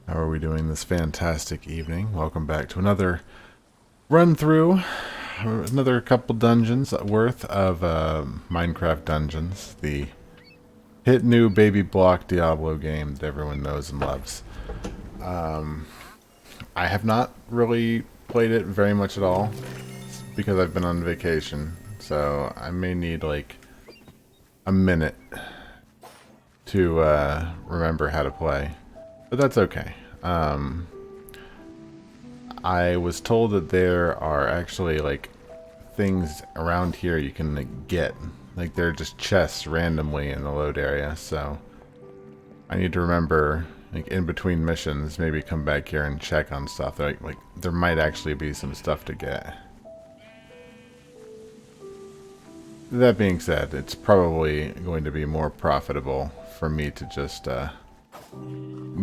How are we doing this fantastic evening? Welcome back to another run through, another couple dungeons worth of Minecraft Dungeons, the hit new baby block Diablo game that everyone knows and loves. I have not really played it very much at all because I've been on vacation, so I may need like a minute to remember how to play. But that's okay. I was told that there are actually like things around here you can like, get. Like they're just chests randomly in the load area, so I need to remember like in between missions maybe come back here and check on stuff. Like there might actually be some stuff to get. That being said, it's probably going to be more profitable for me to just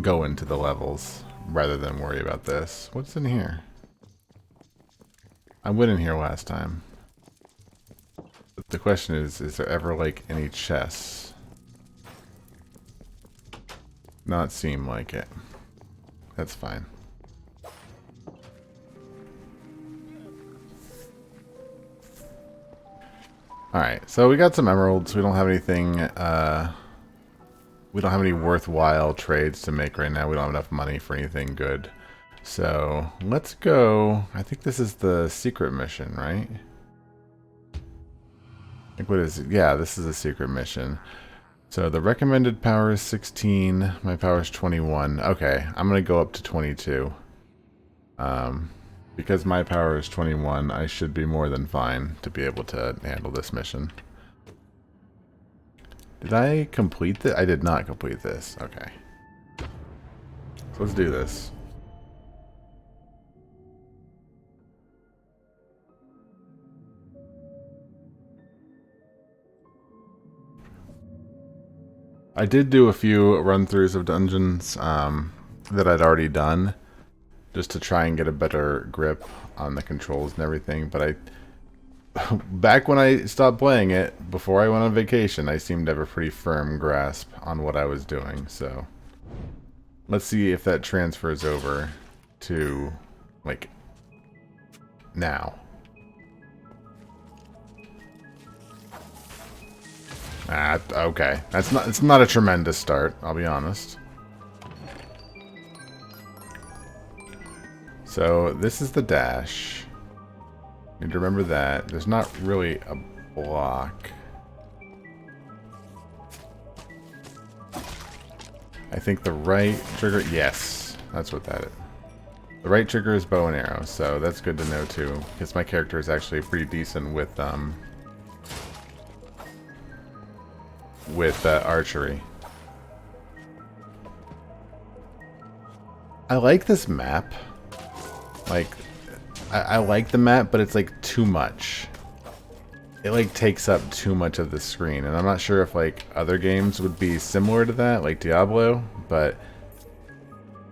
go into the levels rather than worry about this. What's in here? I went in here last time. But the question is there ever like any chests? Not seem like it. That's fine. Alright, so we got some emeralds. We don't have anything, we don't have any worthwhile trades to make right now. We don't have enough money for anything good. So, let's go. I think this is the secret mission, right? I think what is it? Yeah, this is a secret mission. So, the recommended power is 16. My power is 21. Okay, I'm going to go up to 22. Because my power is 21, I should be more than fine to be able to handle this mission. Did I complete this? I did not complete this. Okay. So let's do this. I did do a few run-throughs of dungeons that I'd already done, just to try and get a better grip on the controls and everything, but back when I stopped playing it, before I went on vacation, I seemed to have a pretty firm grasp on what I was doing, so let's see if that transfers over to, like, now. Okay. It's not a tremendous start, I'll be honest. So, this is the dash. Need to remember that. There's not really a block. I think the right trigger... Yes, that's what that is. The right trigger is bow and arrow, so that's good to know too. Because my character is actually pretty decent with archery. I like this map. Like, I like the map, but it's like too much. It like takes up too much of the screen, and I'm not sure if like other games would be similar to that, like Diablo, but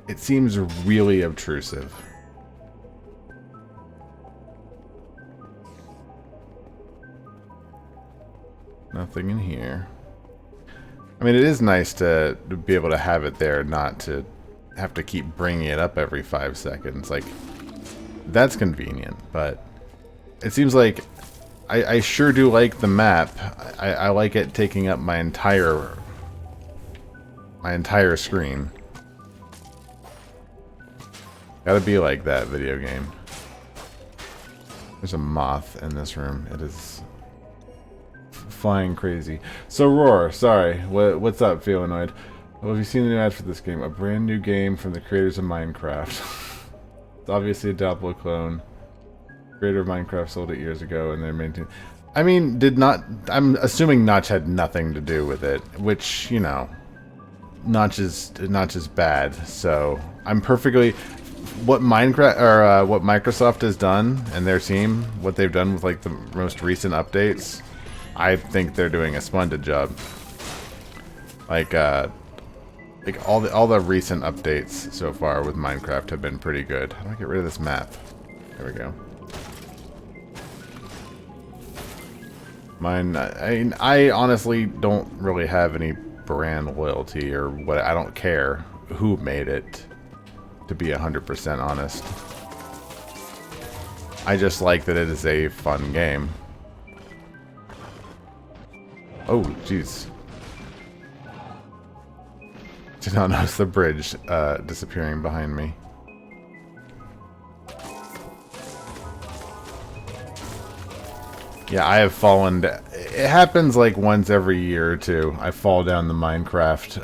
it seems really obtrusive. Nothing in here. I mean, it is nice to be able to have it there, not to have to keep bringing it up every 5 seconds. Like, that's convenient, but it seems like I sure do like the map. I like it taking up my entire screen. Gotta be like that video game. There's a moth in this room. It is flying crazy. So Roar, sorry. What's up, Feelanoid? Well, have you seen the new ad for this game? A brand new game from the creators of Minecraft. It's obviously a Diablo clone. Creator of Minecraft sold it years ago, and they're maintaining. I mean, I'm assuming Notch had nothing to do with it, which, you know, Notch is bad. So I'm perfectly what Microsoft has done and their team, what they've done with like the most recent updates. I think they're doing a splendid job. Like all the recent updates so far with Minecraft have been pretty good. How do I get rid of this map? There we go. I honestly don't really have any brand loyalty or what. I don't care who made it. to be 100% honest. I just like that it is a fun game. Oh, jeez. Did not notice the bridge disappearing behind me. Yeah, I have fallen. It happens like once every year or two. I fall down the Minecraft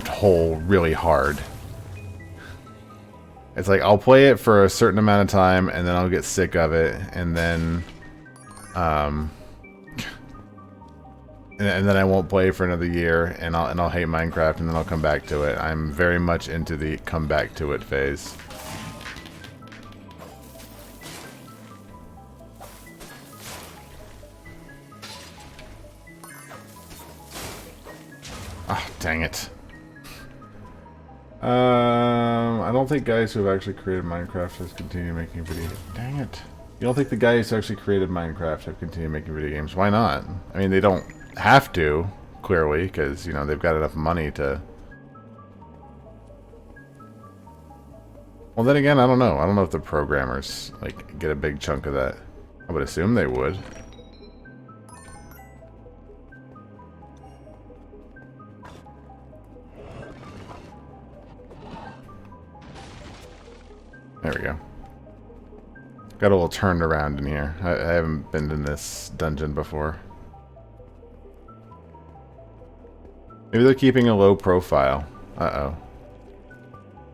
hole really hard. It's like I'll play it for a certain amount of time, and then I'll get sick of it, and then, and then I won't play for another year, and I'll hate Minecraft, and then I'll come back to it. I'm very much into the come back to it phase. Ah, dang it. I don't think guys who have actually created Minecraft have continued making video games. Dang it. You don't think the guys who actually created Minecraft have continued making video games? Why not? I mean, they don't have to, clearly, because, you know, they've got enough money to... Well, then again, I don't know. I don't know if the programmers, like, get a big chunk of that. I would assume they would. There we go. Got a little turned around in here. I haven't been in this dungeon before. Maybe they're keeping a low profile. Uh-oh.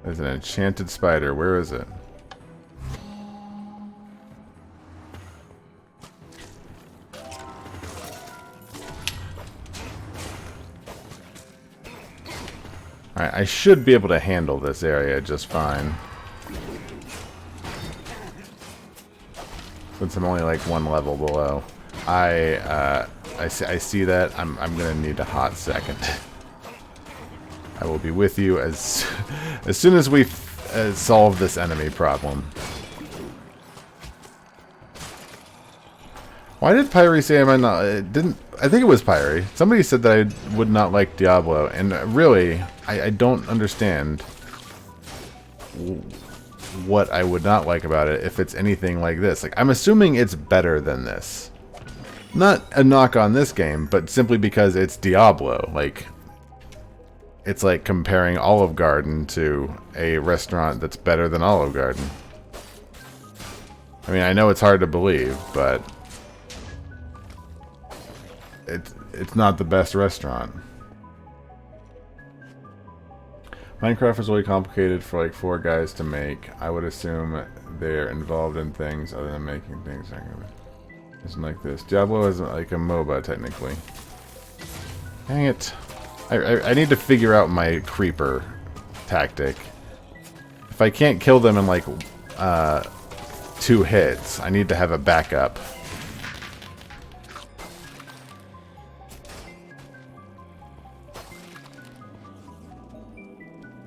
There's an enchanted spider. Where is it? Alright, I should be able to handle this area just fine. Since I'm only like one level below. I see that. I'm gonna need a hot second. I will be with you as soon as we solve this enemy problem. Why did Pyre say I might not? It didn't. I think it was Pyre. Somebody said that I would not like Diablo, and really, I don't understand what I would not like about it if it's anything like this. Like, I'm assuming it's better than this. Not a knock on this game, but simply because it's Diablo. Like, it's like comparing Olive Garden to a restaurant that's better than Olive Garden. I mean, I know it's hard to believe, but it's not the best restaurant. Minecraft is really complicated for like 4 guys to make. I would assume they're involved in things other than making things. Isn't like this. Diablo isn't like a MOBA technically. Dang it! I need to figure out my creeper tactic. If I can't kill them in like 2 hits, I need to have a backup.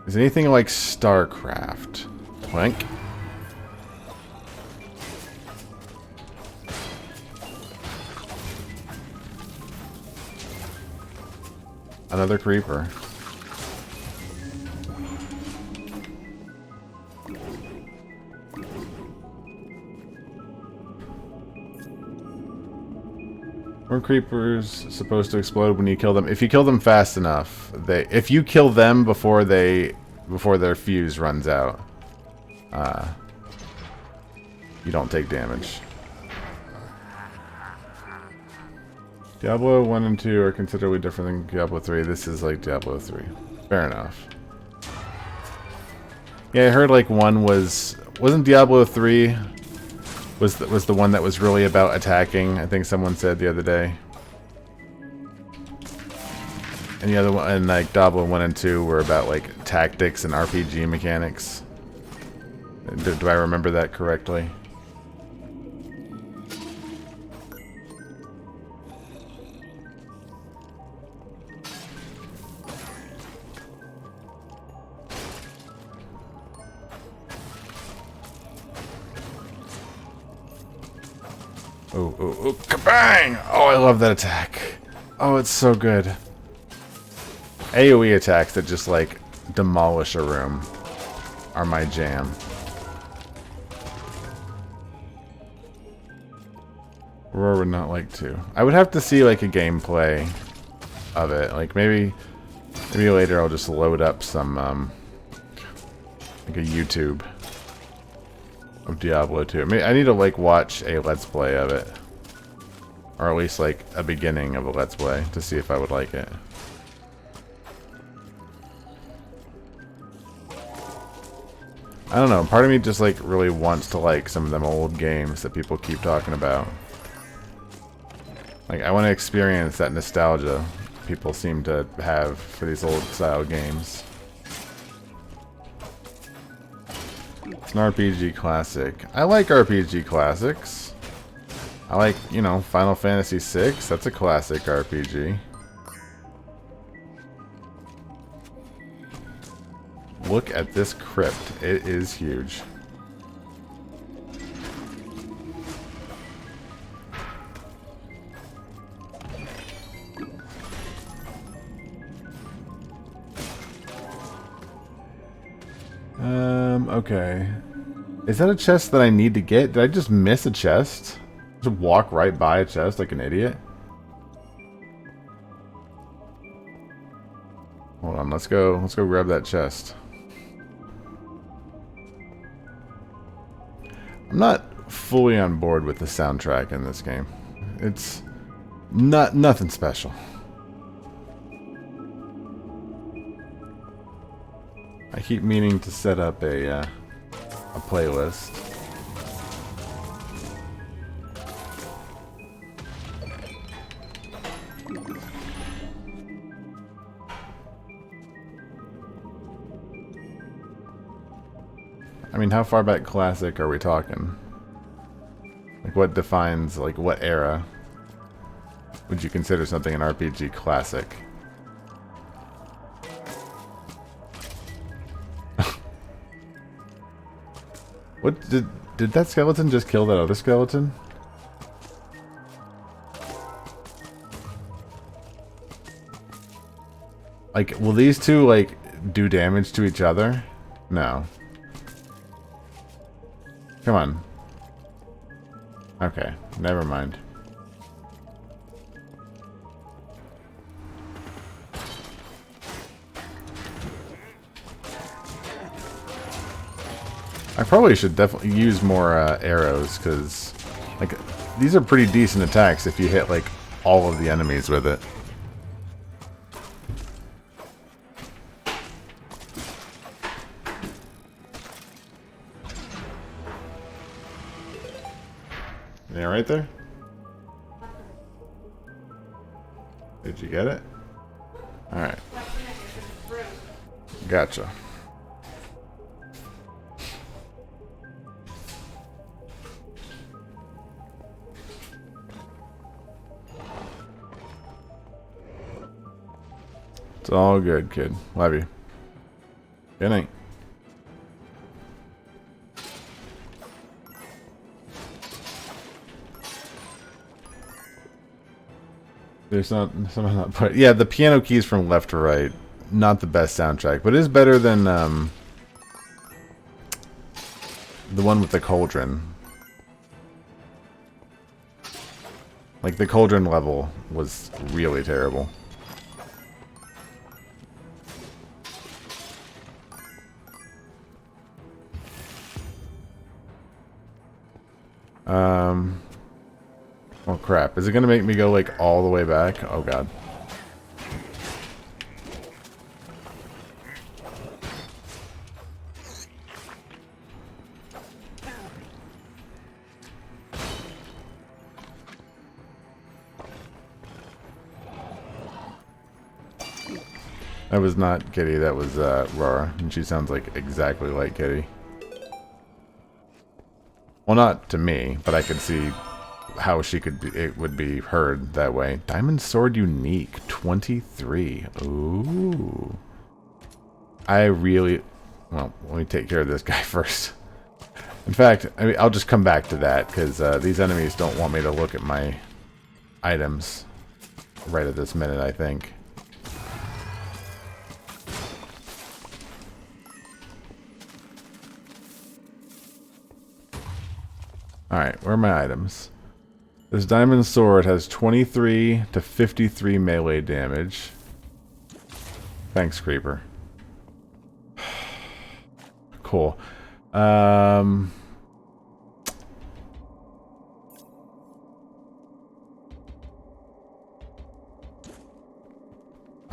Is anything like StarCraft? Clank. Another creeper. Weren't creepers supposed to explode when you kill them? If you kill them fast enough, if you kill them before their fuse runs out, you don't take damage. Diablo 1 and 2 are considerably different than Diablo 3. This is like Diablo 3. Fair enough. Yeah, I heard like 1 wasn't Diablo 3 was the one that was really about attacking, I think someone said the other day. And the other one, and like Diablo 1 and 2 were about like tactics and RPG mechanics. Do I remember that correctly? Oh, oh, oh, kabang! Oh, I love that attack. Oh, it's so good. AoE attacks that just, like, demolish a room. are my jam. Roar would not like to. I would have to see like a gameplay of it. Like maybe later I'll just load up some like a YouTube of Diablo 2. I need to like watch a Let's Play of it. Or at least like a beginning of a Let's Play to see if I would like it. I don't know, part of me just like really wants to like some of them old games that people keep talking about. Like I want to experience that nostalgia people seem to have for these old style games. It's an RPG classic. I like RPG classics. I like, you know, Final Fantasy VI. That's a classic RPG. Look at this crypt. It is huge. Okay. Is that a chest that I need to get? Did I just miss a chest? Just walk right by a chest like an idiot? Hold on, let's go grab that chest. I'm not fully on board with the soundtrack in this game. It's nothing special. I keep meaning to set up a playlist. I mean, how far back classic are we talking? Like, what defines, like, what era would you consider something an RPG classic? What did that skeleton just kill that other skeleton? Like, will these two, like, do damage to each other? No. Come on. Okay, never mind. I probably should definitely use more arrows, because like these are pretty decent attacks if you hit like all of the enemies with it. Yeah, right there? Did you get it? Alright. Gotcha. It's all good, kid. Love you. Good night. There's not somehow not put. Yeah, the piano keys from left to right. Not the best soundtrack, but it is better than the one with the cauldron. Like the cauldron level was really terrible. Oh crap, is it gonna make me go like all the way back? Oh god. That was not Kitty, that was Rara, and she sounds like exactly like Kitty. Well, not to me, but I could see how she could be, it would be heard that way. Diamond Sword Unique 23. Ooh. I really, well, let me take care of this guy first. In fact, I mean, I'll just come back to that because these enemies don't want me to look at my items right at this minute, I think. Alright, where are my items? This diamond sword has 23 to 53 melee damage. Thanks, Creeper. Cool. I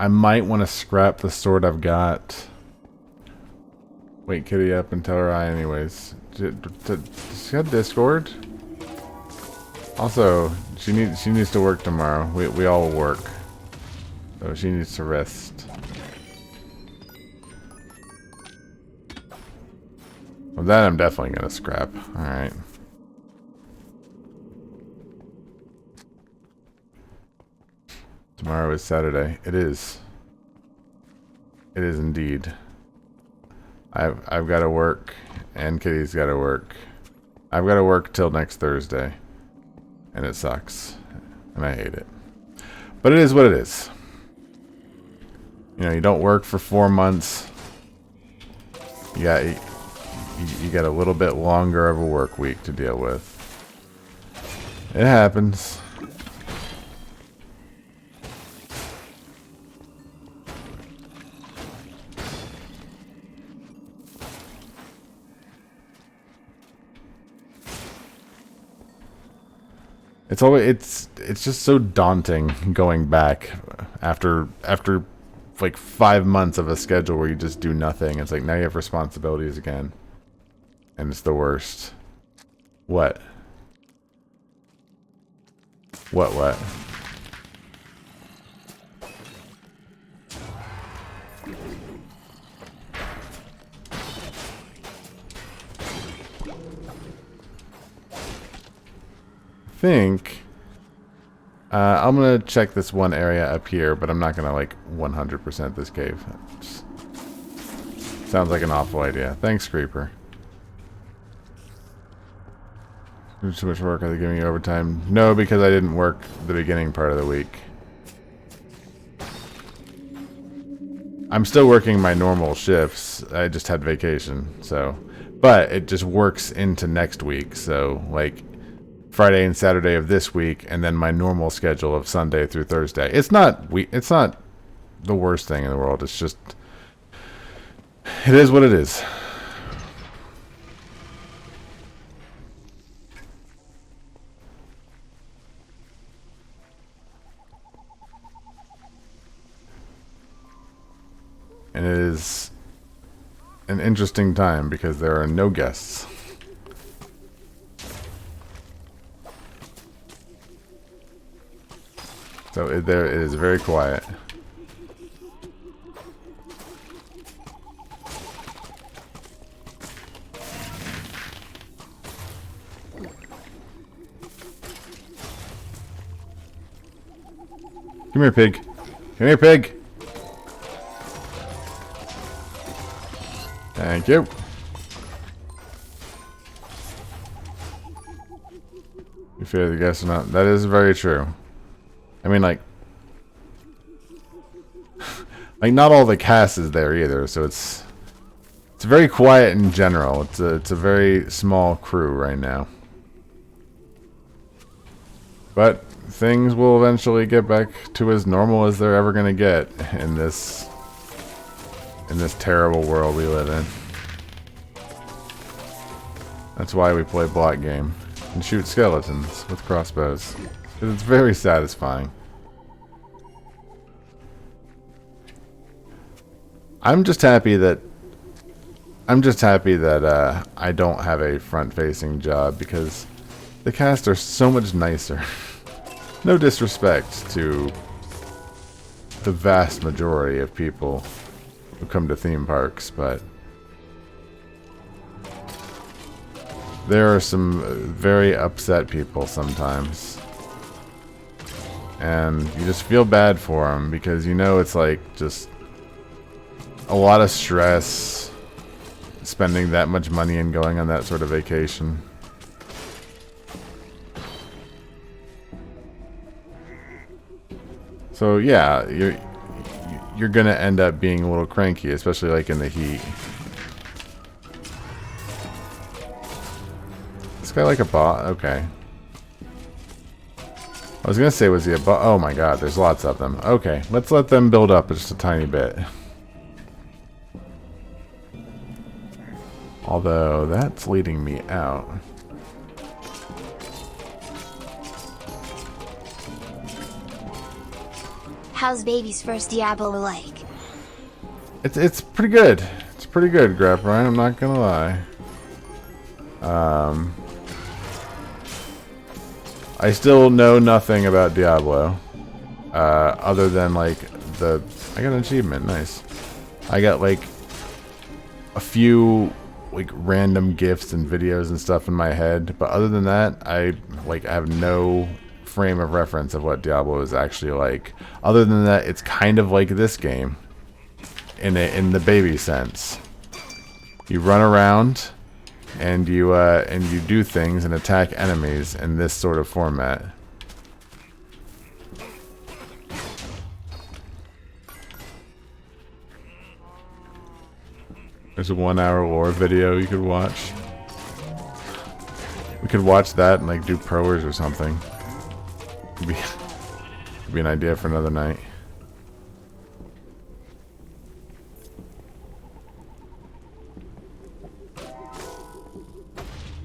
might want to scrap the sword I've got. Wake Kitty up and tell her hi anyways. Does she have Discord? Also, she needs to work tomorrow. We all work. So she needs to rest. Well, that I'm definitely gonna scrap. Alright. Tomorrow is Saturday. It is. It is indeed. I've got to work, and Kitty's got to work. I've got to work till next Thursday, and it sucks, and I hate it. But it is what it is. You know, you don't work for 4 months. You got a little bit longer of a work week to deal with. It happens. It's just so daunting going back after like 5 months of a schedule where you just do nothing. It's like now you have responsibilities again. And it's the worst. What? What? Think I'm gonna check this one area up here, but I'm not gonna like 100% this cave. Sounds like an awful idea. Thanks, Creeper. Too much work. Are they giving you overtime? No, because I didn't work the beginning part of the week. I'm still working my normal shifts. I just had vacation, so. But it just works into next week, so like Friday and Saturday of this week, and then my normal schedule of Sunday through Thursday. It's not the worst thing in the world. It's just, it is what it is. And it is an interesting time because there are no guests. So it is very quiet. Come here, pig. Come here, pig. Thank you. You fear the guests or not? That is very true. I mean, like not all the cast is there either, so it's very quiet in general. It's a very small crew right now. But things will eventually get back to as normal as they're ever gonna get in this terrible world we live in. That's why we play block game and shoot skeletons with crossbows. Because it's very satisfying. I'm just happy that I don't have a front-facing job because the cast are so much nicer. No disrespect to the vast majority of people who come to theme parks, but there are some very upset people sometimes. And you just feel bad for them because you know it's like just a lot of stress spending that much money and going on that sort of vacation. So yeah, you're gonna end up being a little cranky, especially like in the heat. this guy like a boss? Okay. I was gonna say, was he a boss? Oh my god, there's lots of them. Okay, let's let them build up just a tiny bit. Although, that's leading me out. How's baby's first Diablo like? It's pretty good. It's pretty good, Grap Ryan, I'm not gonna lie. I still know nothing about Diablo. Other than like I got an achievement, nice. I got like a few like random gifts and videos and stuff in my head, but other than that, I have no frame of reference of what Diablo is actually like. Other than that, it's kind of like this game in the baby sense. You run around and you do things and attack enemies in this sort of format. There's a 1 hour lore video you could watch. We could watch that and like do prowers or something. Could be an idea for another night.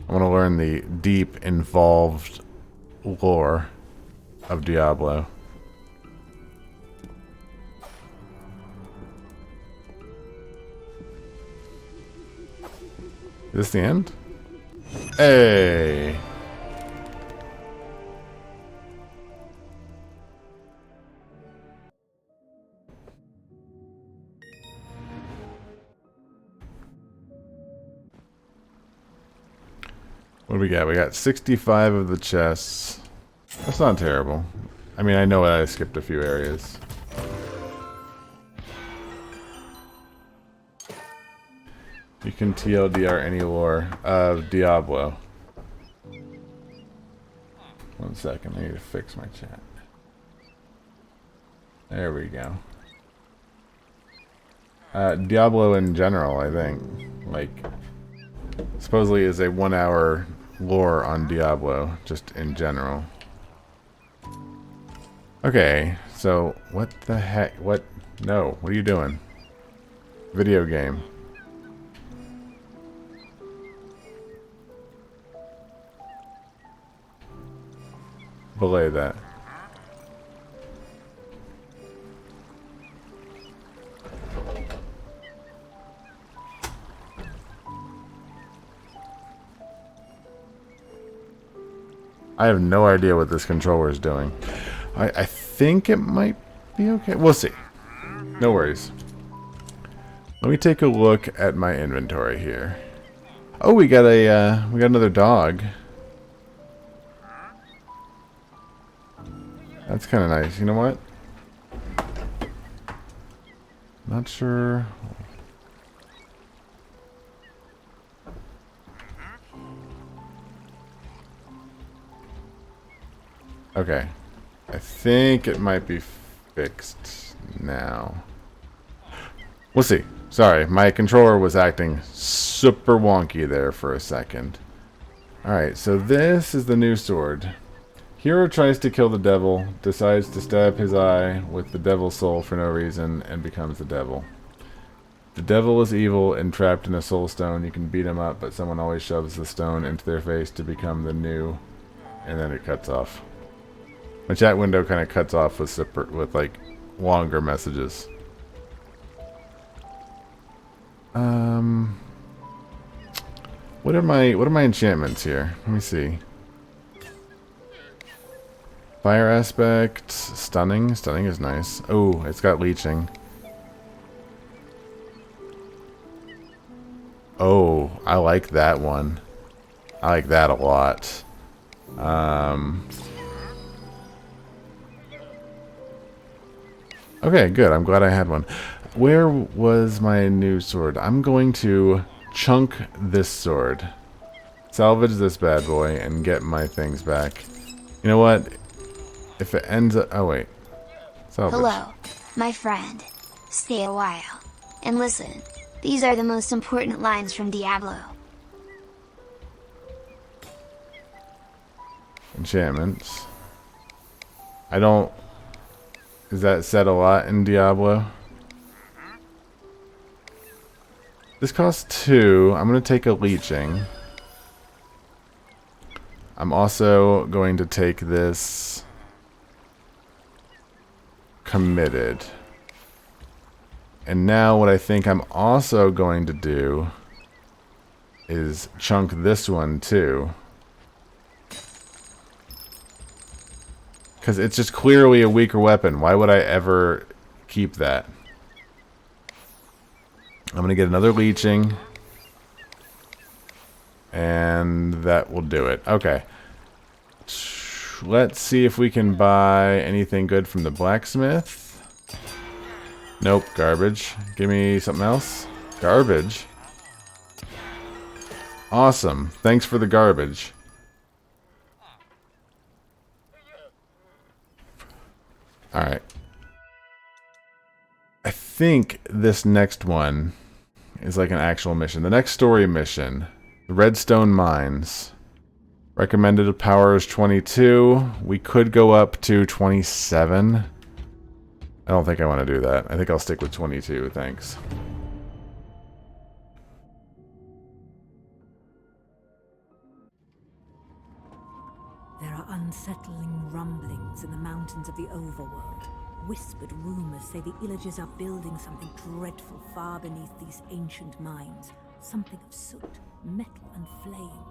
I want to learn the deep, involved lore of Diablo. Is this the end? Hey! What do we got? We got 65 of the chests. That's not terrible. I mean, I know I skipped a few areas. You can TLDR any lore of Diablo. 1 second, I need to fix my chat. There we go. Diablo in general, I think. Like, supposedly is a 1 hour lore on Diablo, just in general. Okay, so what the heck? What? No, what are you doing? Video game. Belay that. I have no idea what this controller is doing. I think it might be okay. We'll see. No worries. Let me take a look at my inventory here. Oh, we got another dog. That's kind of nice. You know what? Not sure. Okay. I think it might be fixed now. We'll see. Sorry, my controller was acting super wonky there for a second. Alright, so this is the new sword. Hero tries to kill the devil, decides to stab his eye with the devil's soul for no reason, and becomes the devil. The devil is evil and trapped in a soul stone. You can beat him up, but someone always shoves the stone into their face to become the new, and then it cuts off. My chat window kind of cuts off with like longer messages. What are my enchantments here? Let me see. Fire aspect, stunning. Stunning is nice. Oh, it's got leeching. Oh, I like that one. I like that a lot. Okay, good. I'm glad I had one. Where was my new sword? I'm going to chunk this sword. Salvage this bad boy and get my things back. You know what? If it ends up... Oh, wait. Salvage. Hello, my friend. Stay a while. And listen, these are the most important lines from Diablo. enchantments. I don't... Is that said a lot in Diablo? This costs 2. I'm going to take a leeching. I'm also going to take this committed. And now what I think I'm also going to do is chunk this one too. Because it's just clearly a weaker weapon. Why would I ever keep that? I'm going to get another leeching. And that will do it. Okay. Let's see if we can buy anything good from the blacksmith. Nope, garbage. Give me something else. Garbage. Awesome. Thanks for the garbage. Alright. I think this next one is like an actual mission. The next story mission. The Redstone Mines. Recommended power is 22. We could go up to 27. I don't think I want to do that. I think I'll stick with 22, thanks. There are unsettling rumblings in the mountains of the overworld. Whispered rumors say the Illagers are building something dreadful far beneath these ancient mines. Something of soot, metal and flame.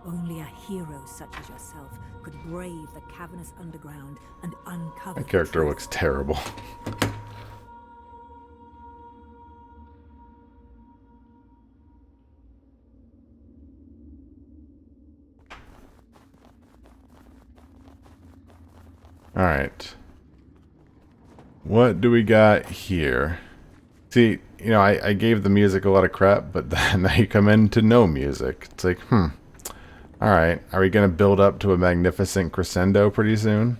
Only a hero such as yourself could brave the cavernous underground and uncover. My character looks terrible. Alright. What do we got here? See, you know, I gave the music a lot of crap, but then now you come into no music. It's like, Alright, are we going to build up to a magnificent crescendo pretty soon?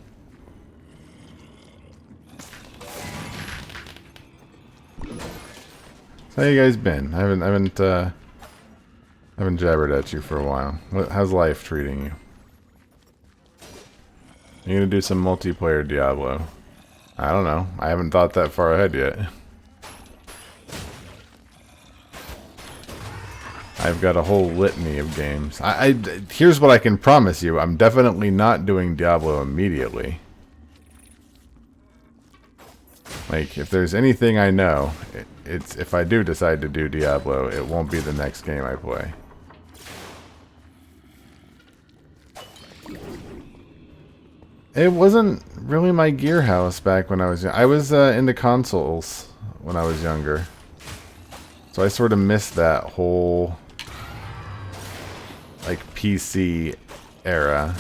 So how you guys been? I haven't jabbered at you for a while. How's life treating you? You gonna do some multiplayer Diablo? I don't know. I haven't thought that far ahead yet. I've got a whole litany of games. Here's what I can promise you. I'm definitely not doing Diablo immediately. Like, if there's anything I know, it's if I do decide to do Diablo, it won't be the next game I play. It wasn't really my gear house back when I was young. I was into consoles when I was younger. So I sort of missed that whole like PC era.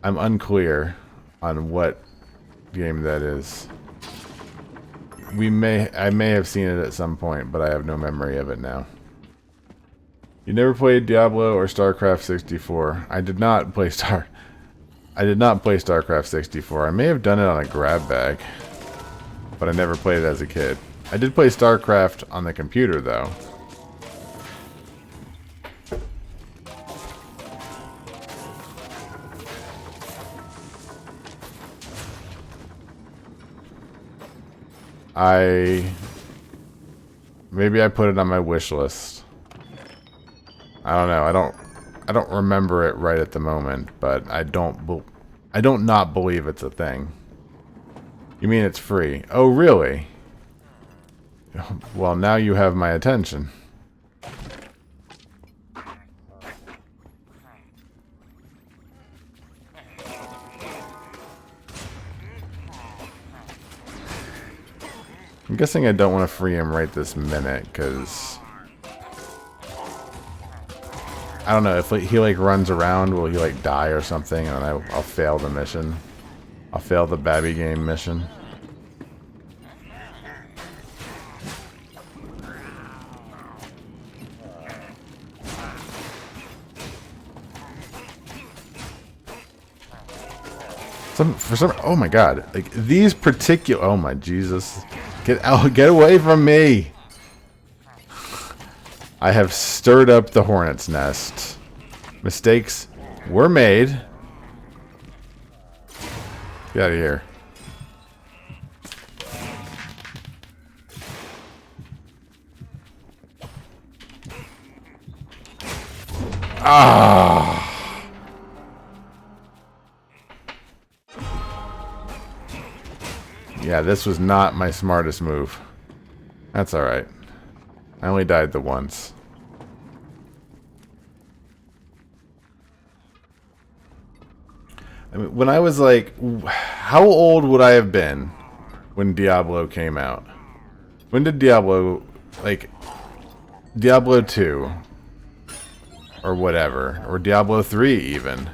I'm unclear on what game that is. I may have seen it at some point, but I have no memory of it now. You never played Diablo or StarCraft 64. I did not play StarCraft 64. I may have done it on a grab bag, but I never played it as a kid. I did play StarCraft on the computer though. Maybe I put it on my wish list. I don't know. I don't remember it right at the moment, but I don't not believe it's a thing. You mean it's free? Oh, really? Well, now you have my attention. I'm guessing I don't want to free him right this minute, because I don't know, if he like runs around, will he like die or something, and I'll fail the mission. I'll fail the Babby game mission. Oh my god, like these particular, oh my Jesus. Get out! Get away from me! I have stirred up the hornet's nest. Mistakes were made. Get out of here. Ah! Yeah, this was not my smartest move. That's alright. I only died the once. I mean, when I was like... How old would I have been when Diablo came out? When did Diablo... Like... Diablo 2... Or whatever. Or Diablo 3 even.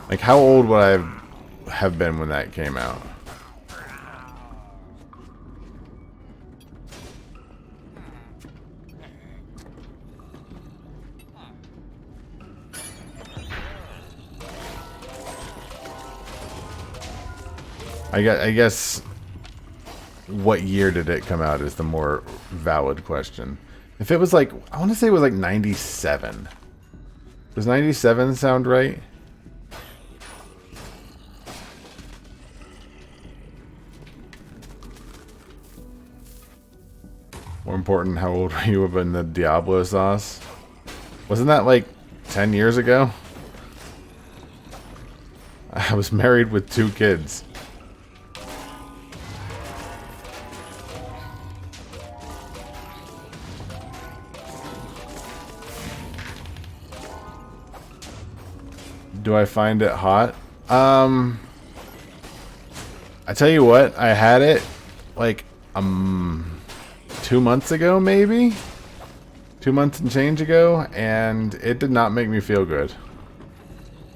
Like, how old would I have been when that came out? I guess what year did it come out is the more valid question. If it was like, I want to say it was like 97. Does 97 sound right? More important, how old were you when the Diablo sauce? Wasn't that like 10 years ago? I was married with 2 kids. Do I find it hot? I tell you what, I had it like 2 months ago, maybe 2 months and change ago, and it did not make me feel good.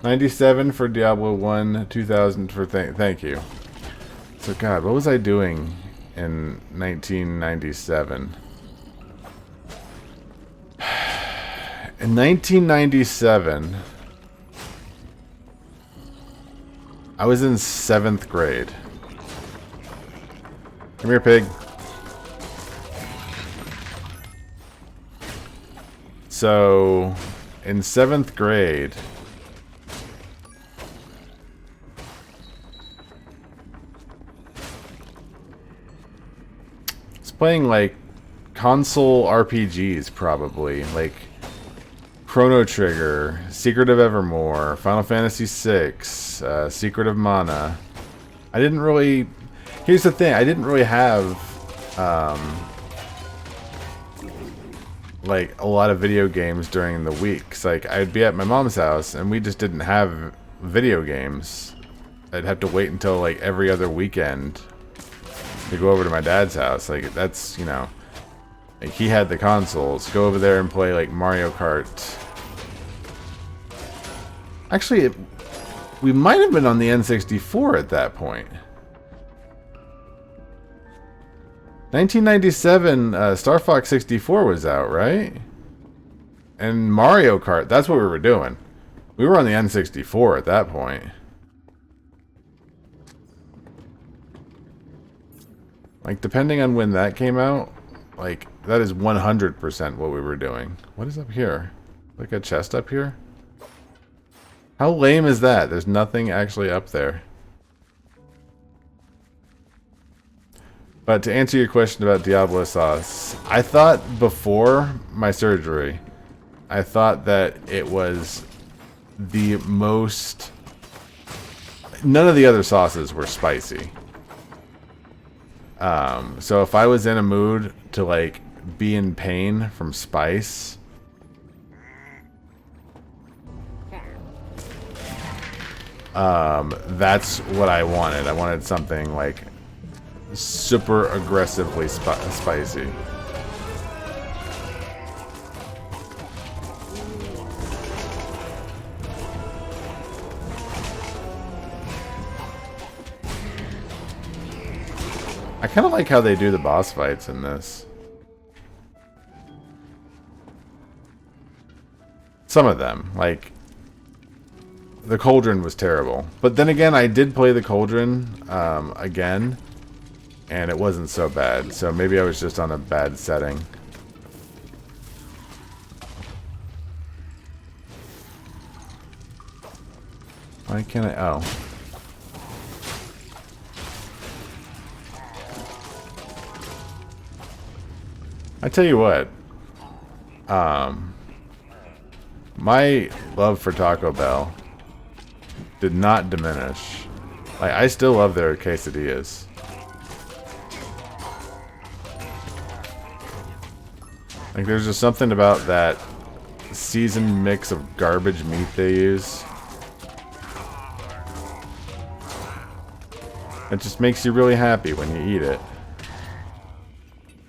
97 for Diablo 1, 2000 for thank you. So God, what was I doing in 1997? In 1997, I was in 7th grade. Come here, pig. So, in 7th grade, I was playing like console RPGs probably, like Chrono Trigger, Secret of Evermore, Final Fantasy VI, Secret of Mana. I didn't really... Here's the thing, I didn't really have, like, a lot of video games during the week. Like, I'd be at my mom's house, and we just didn't have video games. I'd have to wait until, like, every other weekend to go over to my dad's house. Like, that's, you know... Like, he had the consoles. Go over there and play, like, Mario Kart. Actually, we might have been on the N64 at that point. 1997, Star Fox 64 was out, right? And Mario Kart, that's what we were doing. We were on the N64 at that point. Like, depending on when that came out, like, that is 100% what we were doing. What is up here? Like a chest up here? How lame is that? There's nothing actually up there. But to answer your question about Diablo sauce, I thought before my surgery, I thought that it was the most... None of the other sauces were spicy. So if I was in a mood to like be in pain from spice, that's what I wanted. I wanted something like super aggressively spicy. I kind of like how they do the boss fights in this. Some of them, like the Cauldron was terrible. But then again, I did play the Cauldron again. and it wasn't so bad. So maybe I was just on a bad setting. Why can't I? Oh. I tell you what. My love for Taco Bell did not diminish. Like, I still love their quesadillas. Like, there's just something about that seasoned mix of garbage meat they use. It just makes you really happy when you eat it.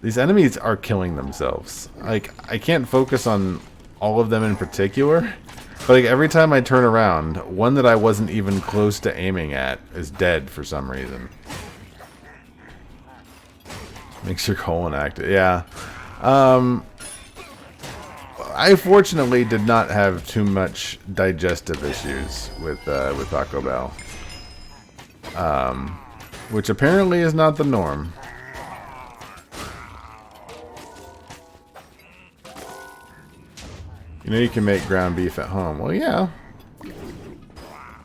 These enemies are killing themselves. Like, I can't focus on all of them in particular, but like every time I turn around, one that I wasn't even close to aiming at is dead for some reason. Makes your colon active. Yeah. I fortunately did not have too much digestive issues with Taco Bell. Which apparently is not the norm. You know you can make ground beef at home. Well, yeah.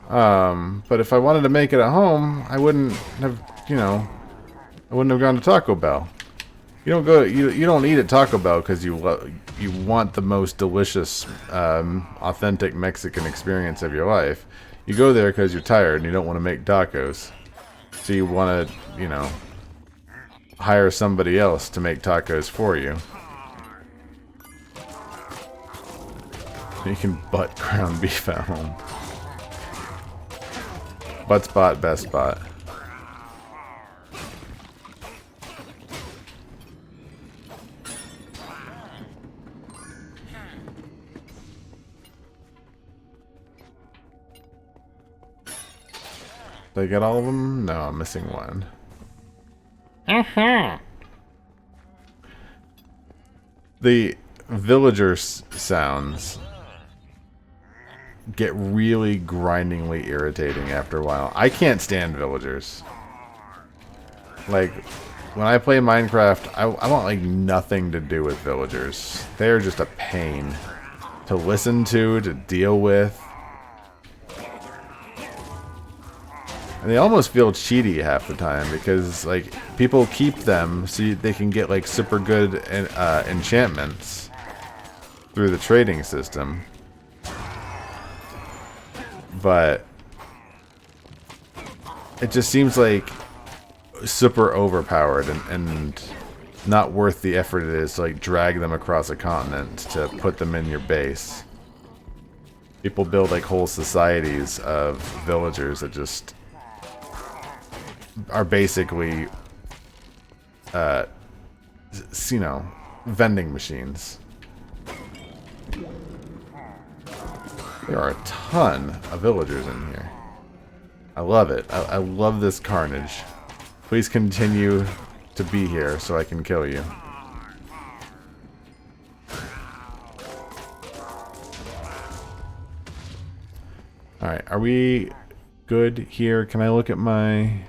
But if I wanted to make it at home, I wouldn't have, you know, I wouldn't have gone to Taco Bell. You don't go. You don't eat at Taco Bell because you want the most delicious, authentic Mexican experience of your life. You go there because you're tired and you don't want to make tacos. So you want to, you know, hire somebody else to make tacos for you. You can butt ground beef at home. Butt spot, best spot. Did I get all of them? No, I'm missing one. The villager sounds get really grindingly irritating after a while. I can't stand villagers. Like, when I play Minecraft, I want like nothing to do with villagers. They're just a pain to listen to deal with. And they almost feel cheaty half the time because like people keep them so they can get like super good enchantments through the trading system. But it just seems like super overpowered and not worth the effort it is to like drag them across a continent to put them in your base. People build like whole societies of villagers that just are basically you know, vending machines. There are a ton of villagers in here. I love it. I love this carnage. Please continue to be here so I can kill you. Alright, are we good here? Can I look at my...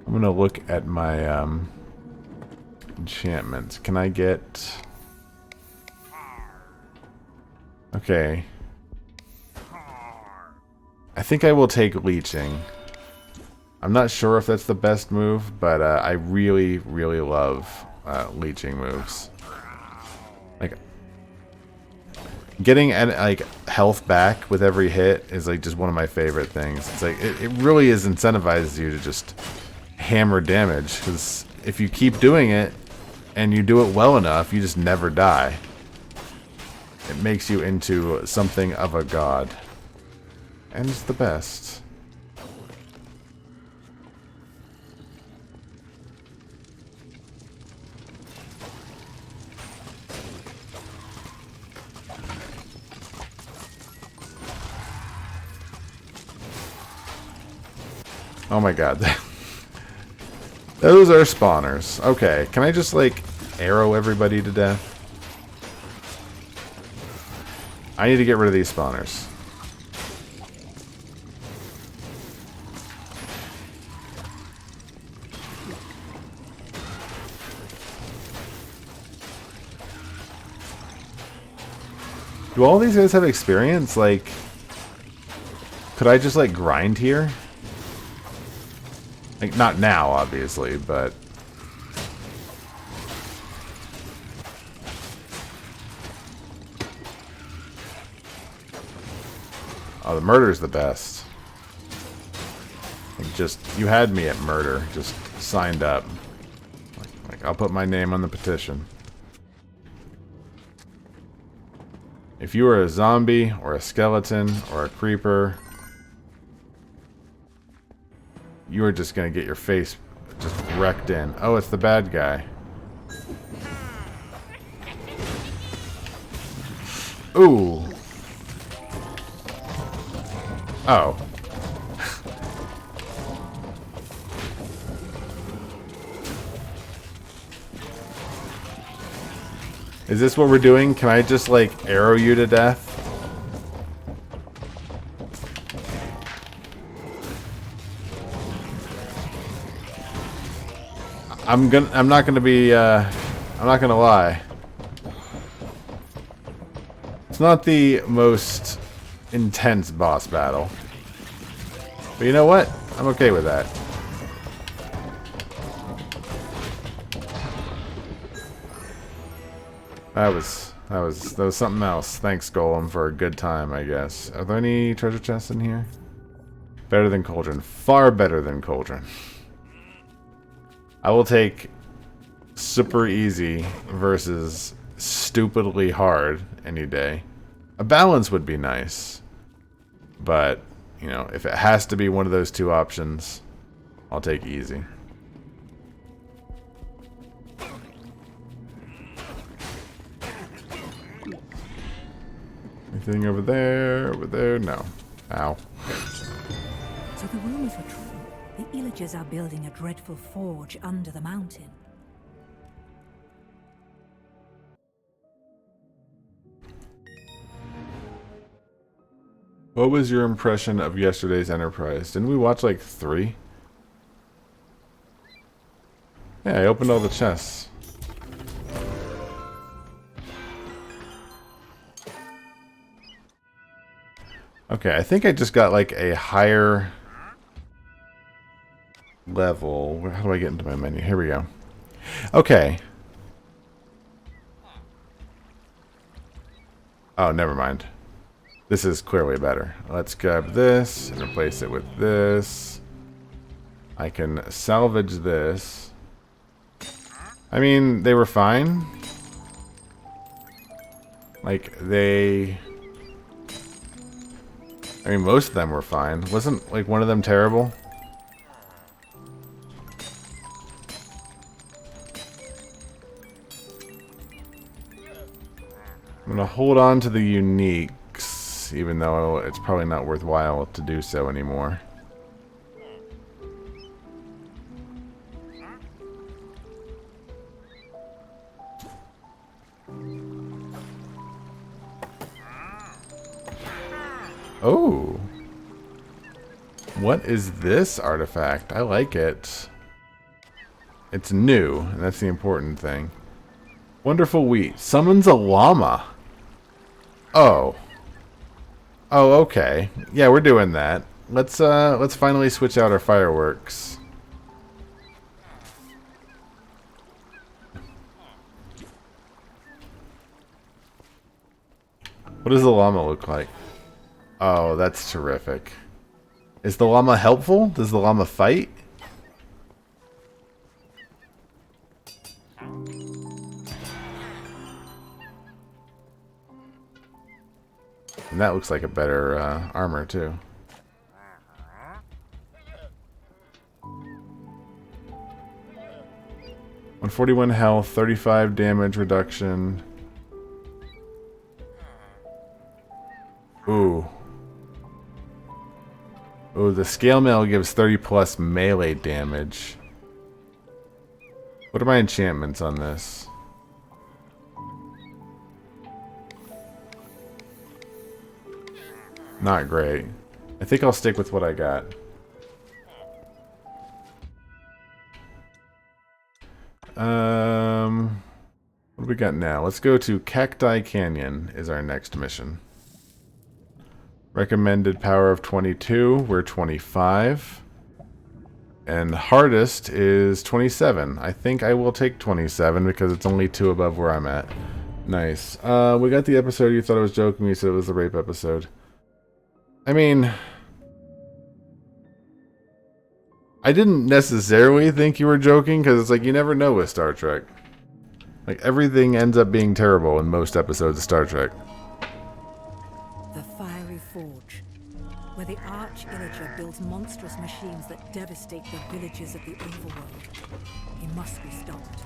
I'm gonna look at my enchantments. Can I get... Okay. I think I will take leeching. I'm not sure if that's the best move, but I really, really love leeching moves. Like, getting like health back with every hit is like just one of my favorite things. It's like it really is incentivizes you to just hammer damage, because if you keep doing it and you do it well enough, you just never die. It makes you into something of a god. And it's the best. Oh my god. Those are spawners. Okay, can I just like arrow everybody to death? I need to get rid of these spawners. Do all these guys have experience? Like, could I just, like, grind here? Like, not now, obviously, but... Oh, the murder's the best. Like, just, you had me at murder. Just signed up. Like, I'll put my name on the petition. If you were a zombie, or a skeleton, or a creeper, you are just gonna get your face just wrecked in. Oh, it's the bad guy. Ooh. Oh. Is this what we're doing? Can I just, like, arrow you to death? I'm not gonna lie. It's not the most intense boss battle. But you know what? I'm okay with that. That was something else. Thanks, Golem, for a good time, I guess. Are there any treasure chests in here? Better than Cauldron. Far better than Cauldron. I will take super easy versus stupidly hard any day. A balance would be nice. But, you know, if it has to be one of those two options, I'll take easy. Anything over there? Over there? No. Ow. So the rumors were true. The Illagers are building a dreadful forge under the mountain. What was your impression of yesterday's Enterprise? Didn't we watch like 3? Yeah, I opened all the chests. Okay, I think I just got like a higher level. How do I get into my menu? Here we go. Okay. Oh, never mind. This is clearly better. Let's grab this and replace it with this. I can salvage this. I mean, they were fine. Like, I mean, most of them were fine. Wasn't, like, one of them terrible? I'm gonna hold on to the uniques, even though it's probably not worthwhile to do so anymore. Oh. What is this artifact? I like it. It's new, and that's the important thing. Wonderful wheat. Summons a llama. Oh. Oh, okay. Yeah, we're doing that. Let's finally switch out our fireworks. What does the llama look like? Oh, that's terrific. Is the llama helpful? Does the llama fight? And that looks like a better armor, too. $141 health, 35 damage reduction. Ooh. Ooh, the scale mail gives 30 plus melee damage. What are my enchantments on this? Not great. I think I'll stick with what I got. What do we got now? Let's go to Cacti Canyon is our next mission. Recommended power of 22. We're 25. And hardest is 27. I think I will take 27 because it's only 2 above where I'm at. Nice. We got the episode. You thought I was joking. You said it was the rape episode. I mean, I didn't necessarily think you were joking because it's like you never know with Star Trek. Like everything ends up being terrible in most episodes of Star Trek. The Fiery Forge, where the Arch-Illager builds monstrous machines that devastate the villages of the overworld. He must be stopped.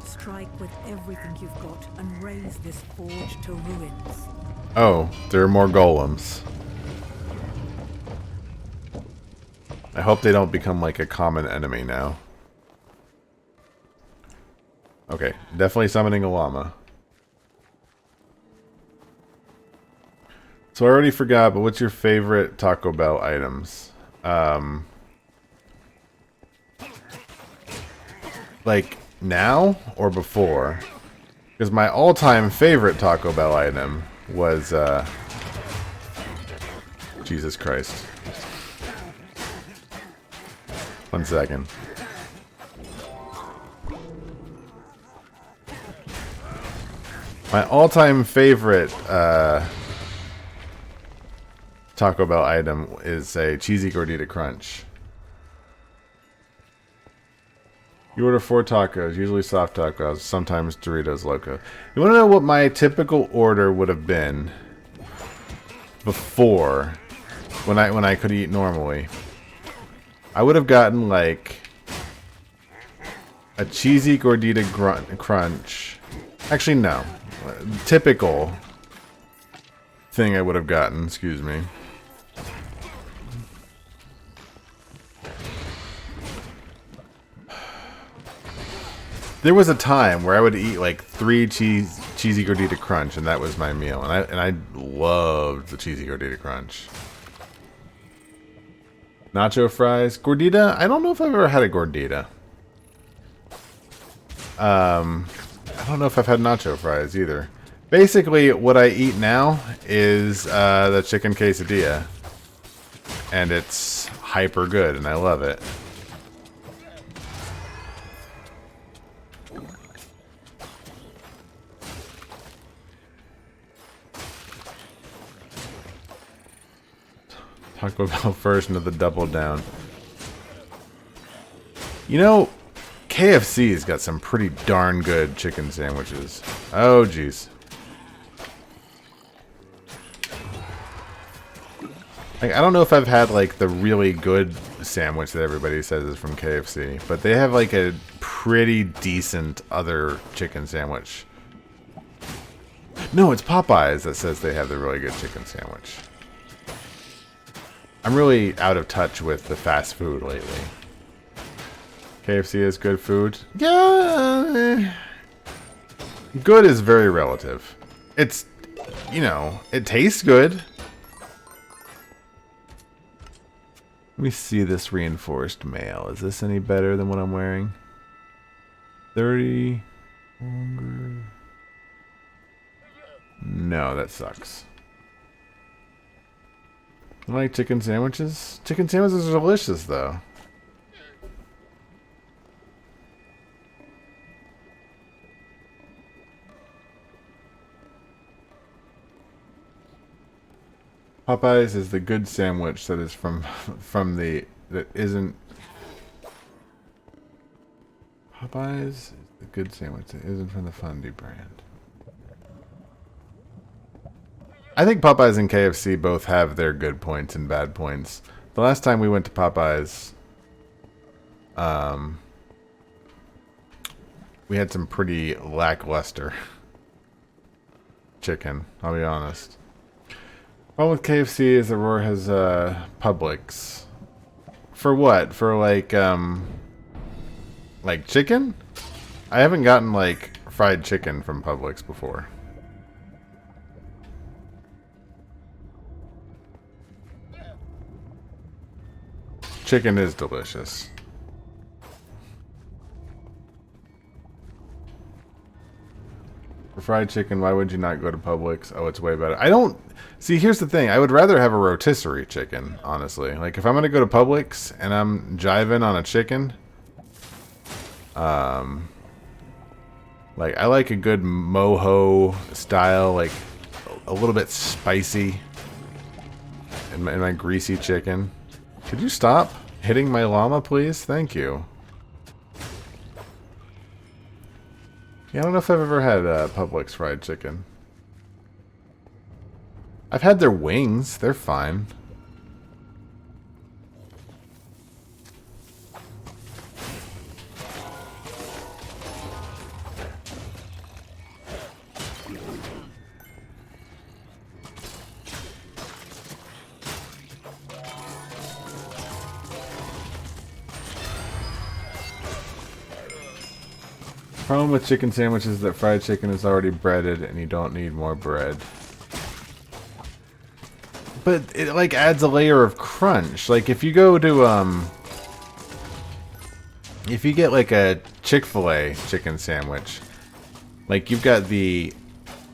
Strike with everything you've got and raise this forge to ruins. Oh, there are more golems. I hope they don't become like a common enemy now. Okay, definitely summoning a llama. So I already forgot, but what's your favorite Taco Bell items? Like now or before? Because my all-time favorite Taco Bell item was Jesus Christ. 1 second. My all-time favorite Taco Bell item is a cheesy gordita crunch. You order 4 tacos, usually soft tacos, sometimes Doritos Loco. You want to know what my typical order would have been before, when I could eat normally? I would have gotten like a cheesy gordita crunch. Actually, no. Typical thing I would have gotten, excuse me. There was a time where I would eat like 3 cheesy gordita crunch, and that was my meal. And I loved the cheesy gordita crunch. Nacho fries, gordita. I don't know if I've ever had a gordita. I don't know if I've had nacho fries either. Basically, what I eat now is the chicken quesadilla, and it's hyper good, and I love it. Taco Bell version of the double down. You know, KFC's got some pretty darn good chicken sandwiches. Oh, jeez. Like, I don't know if I've had like the really good sandwich that everybody says is from KFC, but they have like a pretty decent other chicken sandwich. No, it's Popeyes that says they have the really good chicken sandwich. I'm really out of touch with the fast food lately. KFC is good food. Yeah. Good is very relative. It's, you know, it tastes good. Let me see this reinforced mail. Is this any better than what I'm wearing? 30 longer. No, that sucks. I like chicken sandwiches. Chicken sandwiches are delicious, though. Popeyes is the good sandwich that is from the that isn't. Popeyes is the good sandwich that isn't from the Fundy brand. I think Popeyes and KFC both have their good points and bad points. The last time we went to Popeyes, we had some pretty lackluster chicken, I'll be honest. Problem with KFC is Aurora has Publix. For what? For like chicken? I haven't gotten like fried chicken from Publix before. Chicken is delicious. fried chicken, why would you not go to Publix? Oh, it's way better. I don't... See, here's the thing. I would rather have a rotisserie chicken, honestly. Like, if I'm going to go to Publix and I'm jiving on a chicken... Like, I like a good mojo style, like, a little bit spicy in my greasy chicken. Could you stop hitting my llama, please? Thank you. Yeah, I don't know if I've ever had Publix fried chicken. I've had their wings. They're fine. Problem with chicken sandwiches is that fried chicken is already breaded and you don't need more bread. But it like adds a layer of crunch. Like if you go to if you get like a Chick-fil-A chicken sandwich, like you've got the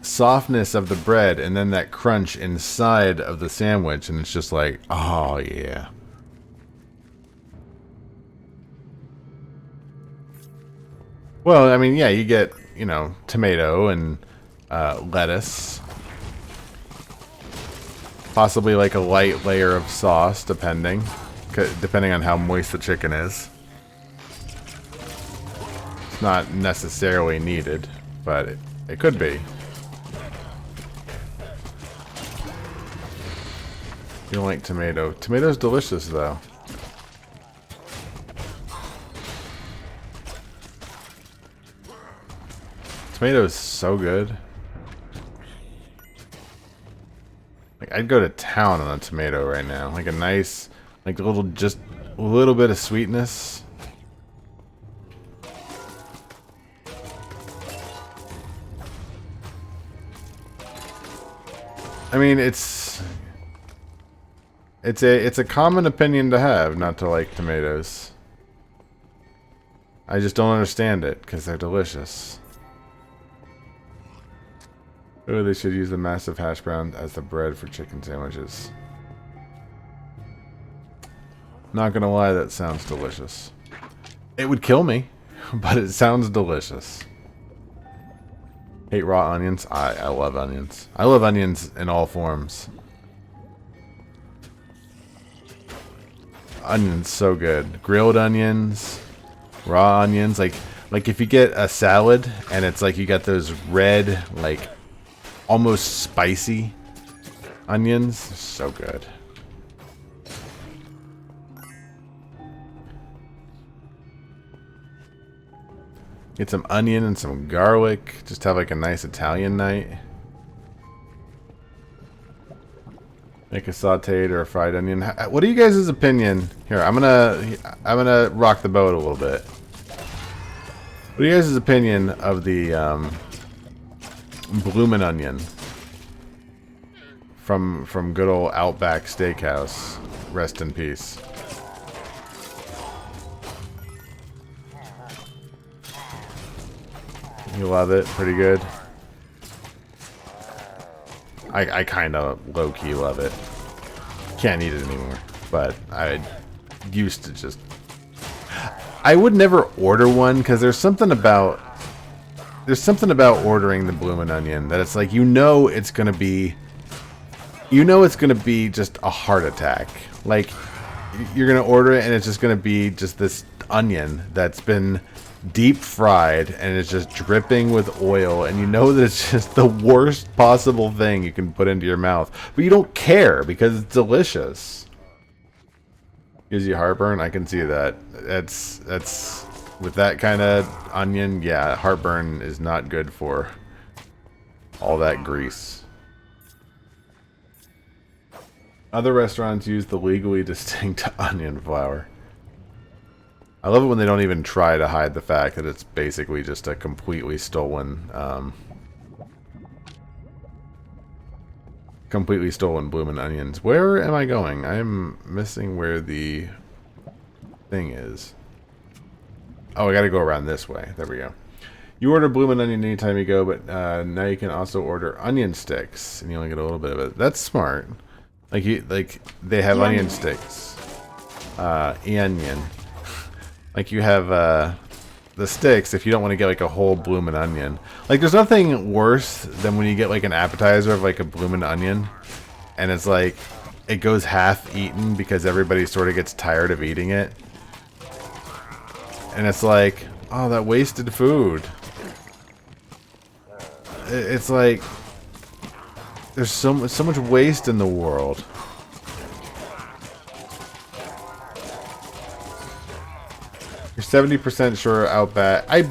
softness of the bread and then that crunch inside of the sandwich, and it's just like, oh yeah. Well, I mean, yeah, you get, you know, tomato and lettuce. Possibly like a light layer of sauce, depending on how moist the chicken is. It's not necessarily needed, but it could be. You don't like tomato. Tomato's delicious, though. Tomato is so good. Like, I'd go to town on a tomato right now. Like a nice, like a little, just a little bit of sweetness. I mean, it's a common opinion to have not to like tomatoes. I just don't understand it because they're delicious. Oh, they should use the massive hash brown as the bread for chicken sandwiches. Not gonna lie, that sounds delicious. It would kill me, but it sounds delicious. Hate raw onions? I love onions. I love onions in all forms. Onions, so good. Grilled onions, raw onions. Like if you get a salad and it's like you got those red, like almost spicy onions. So good. Get some onion and some garlic. Just have like a nice Italian night. Make a sauteed or a fried onion. What are you guys' opinion? Here, I'm gonna rock the boat a little bit. What are you guys' opinion of the bloomin' onion from good old Outback Steakhouse? Rest in peace. You love it? Pretty good. I kind of low-key love it. Can't eat it anymore, but I used to just... I would never order one because there's something about ordering the bloomin' onion that it's like, you know it's gonna be just a heart attack. Like, you're gonna order it and it's just gonna be just this onion that's been deep fried and it's just dripping with oil, and you know that it's just the worst possible thing you can put into your mouth, but you don't care because it's delicious. Gives you heartburn? I can see that. That's with that kind of onion, yeah, heartburn is not good for all that grease. Other restaurants use the legally distinct onion flour. I love it when they don't even try to hide the fact that it's basically just a completely stolen bloomin' onions. Where am I going? I'm missing where the thing is. Oh, I gotta go around this way. There we go. You order bloomin' onion anytime you go, but now you can also order onion sticks, and you only get a little bit of it. That's smart. Like they have onion sticks. Onion. Like you have the sticks if you don't want to get like a whole bloomin' onion. Like there's nothing worse than when you get like an appetizer of like a bloomin' onion, and it's like it goes half eaten because everybody sort of gets tired of eating it, and it's like, oh, that wasted food. It's like there's so much waste in the world. You're 70% sure Outback. I'm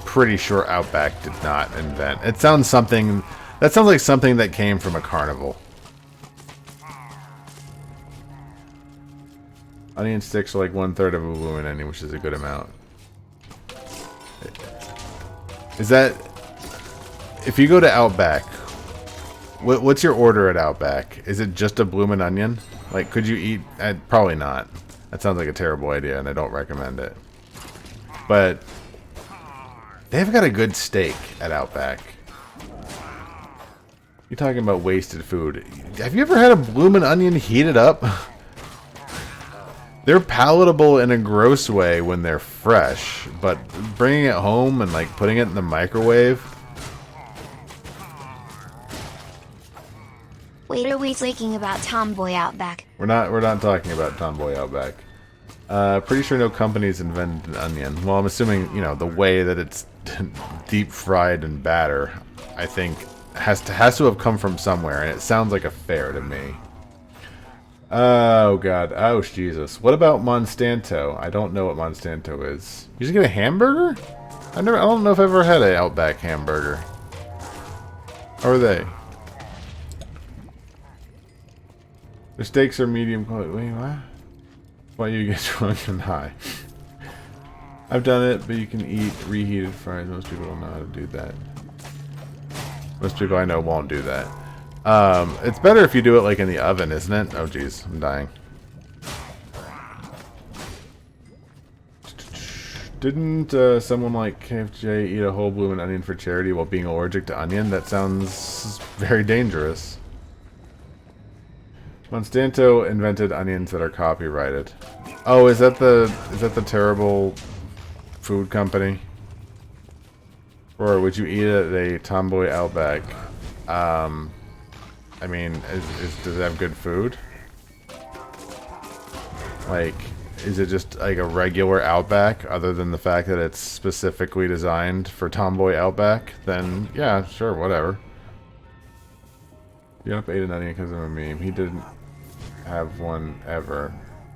pretty sure Outback did not invent. It sounds something. That sounds like something that came from a carnival. Onion sticks are like 1/3 of a bloomin' onion, which is a good amount. Is that? If you go to Outback, what's your order at Outback? Is it just a bloomin' onion? Like, could you eat? Probably not. That sounds like a terrible idea, and I don't recommend it. But they've got a good steak at Outback. You're talking about wasted food. Have you ever had a bloomin' onion heated up? They're palatable in a gross way when they're fresh, but bringing it home and like putting it in the microwave. Wait, are we talking about Tomboy Outback? We're not talking about Tomboy Outback. Pretty sure no company's invented an onion. Well, I'm assuming, you know, the way that it's deep fried and batter, I think has to have come from somewhere, and it sounds like a fair to me. Oh god. Oh Jesus. What about Monsanto? I don't know what Monsanto is. You just get a hamburger? I don't know if I've ever had an Outback hamburger. How are they? The steaks are medium quality. Wait, what? Why you get drunk and high? I've done it, but you can eat reheated fries. Most people don't know how to do that. Most people I know won't do that. It's better if you do it like in the oven, isn't it? Oh jeez, I'm dying. Didn't someone like KFJ eat a whole bloomin' onion for charity while being allergic to onion? That sounds very dangerous. Monsanto invented onions that are copyrighted. Oh, is that the terrible food company? Or would you eat it at a Tomboy Outback? I mean, does it have good food? Like, is it just like a regular Outback, other than the fact that it's specifically designed for Tomboy Outback? Then, yeah, sure, whatever. You ate an onion because of a meme. He didn't have one ever.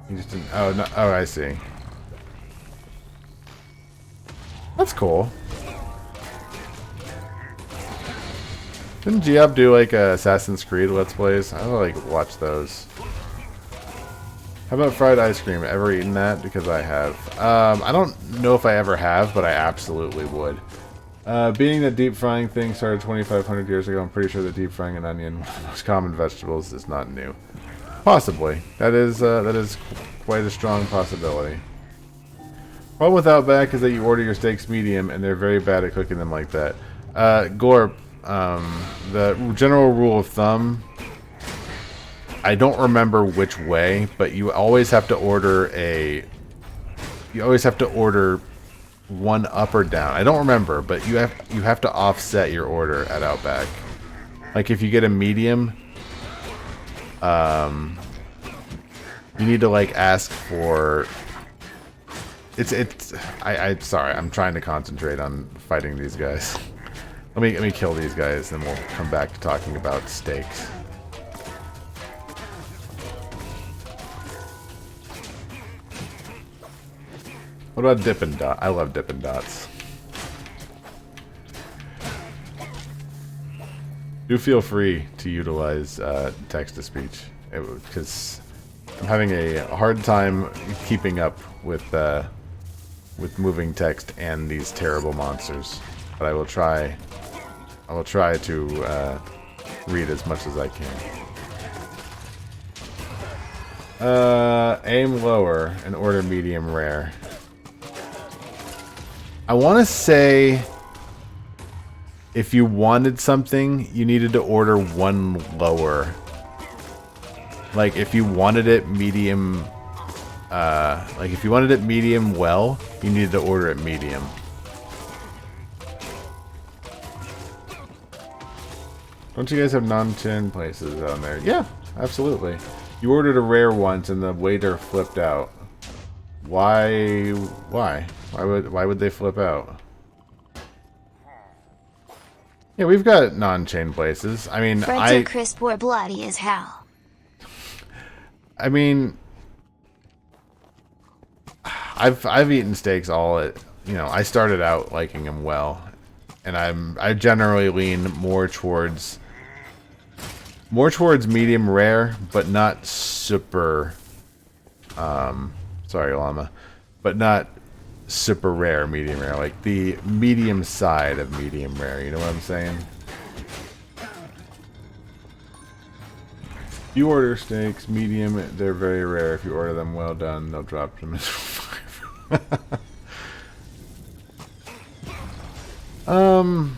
He just didn't. Oh, no, oh, I see. That's cool. Didn't Geob do like Assassin's Creed Let's Plays? I would like watch those. How about fried ice cream? Ever eaten that? Because I have. I don't know if I ever have, but I absolutely would. Being that deep frying thing started 2,500 years ago, I'm pretty sure that deep frying an onion, one of the most common vegetables, is not new. Possibly. That is quite a strong possibility. Problem with Outback is that you order your steaks medium, and they're very bad at cooking them like that. Gorp, the general rule of thumb, I don't remember which way, but you always have to order one up or down. I don't remember, but you have to offset your order at Outback. Like if you get a medium, you need to like ask for. I'm sorry. I'm trying to concentrate on fighting these guys. Let me kill these guys, then we'll come back to talking about steaks. What about Dippin' Dot? I love Dippin' Dots. Do feel free to utilize text-to-speech, because I'm having a hard time keeping up with moving text and these terrible monsters. But I will try. I will try to read as much as I can. Aim lower and order medium rare. I want to say if you wanted something, you needed to order one lower. Like if you wanted it medium, like if you wanted it medium well, you needed to order it medium. Don't you guys have non-chin places down there? Yeah, absolutely. You ordered a rare once and the waiter flipped out. Why? Why would they flip out? Yeah, we've got non-chain places. I mean, Bread so crisp or bloody as hell. I mean, I've eaten steaks all at, you know, I started out liking them well, and I generally lean more towards medium rare, but not super sorry, llama, but not super rare medium rare, like the medium side of medium rare, you know what I'm saying? You order steaks medium, they're very rare. If you order them well done, they'll drop to miserable 5.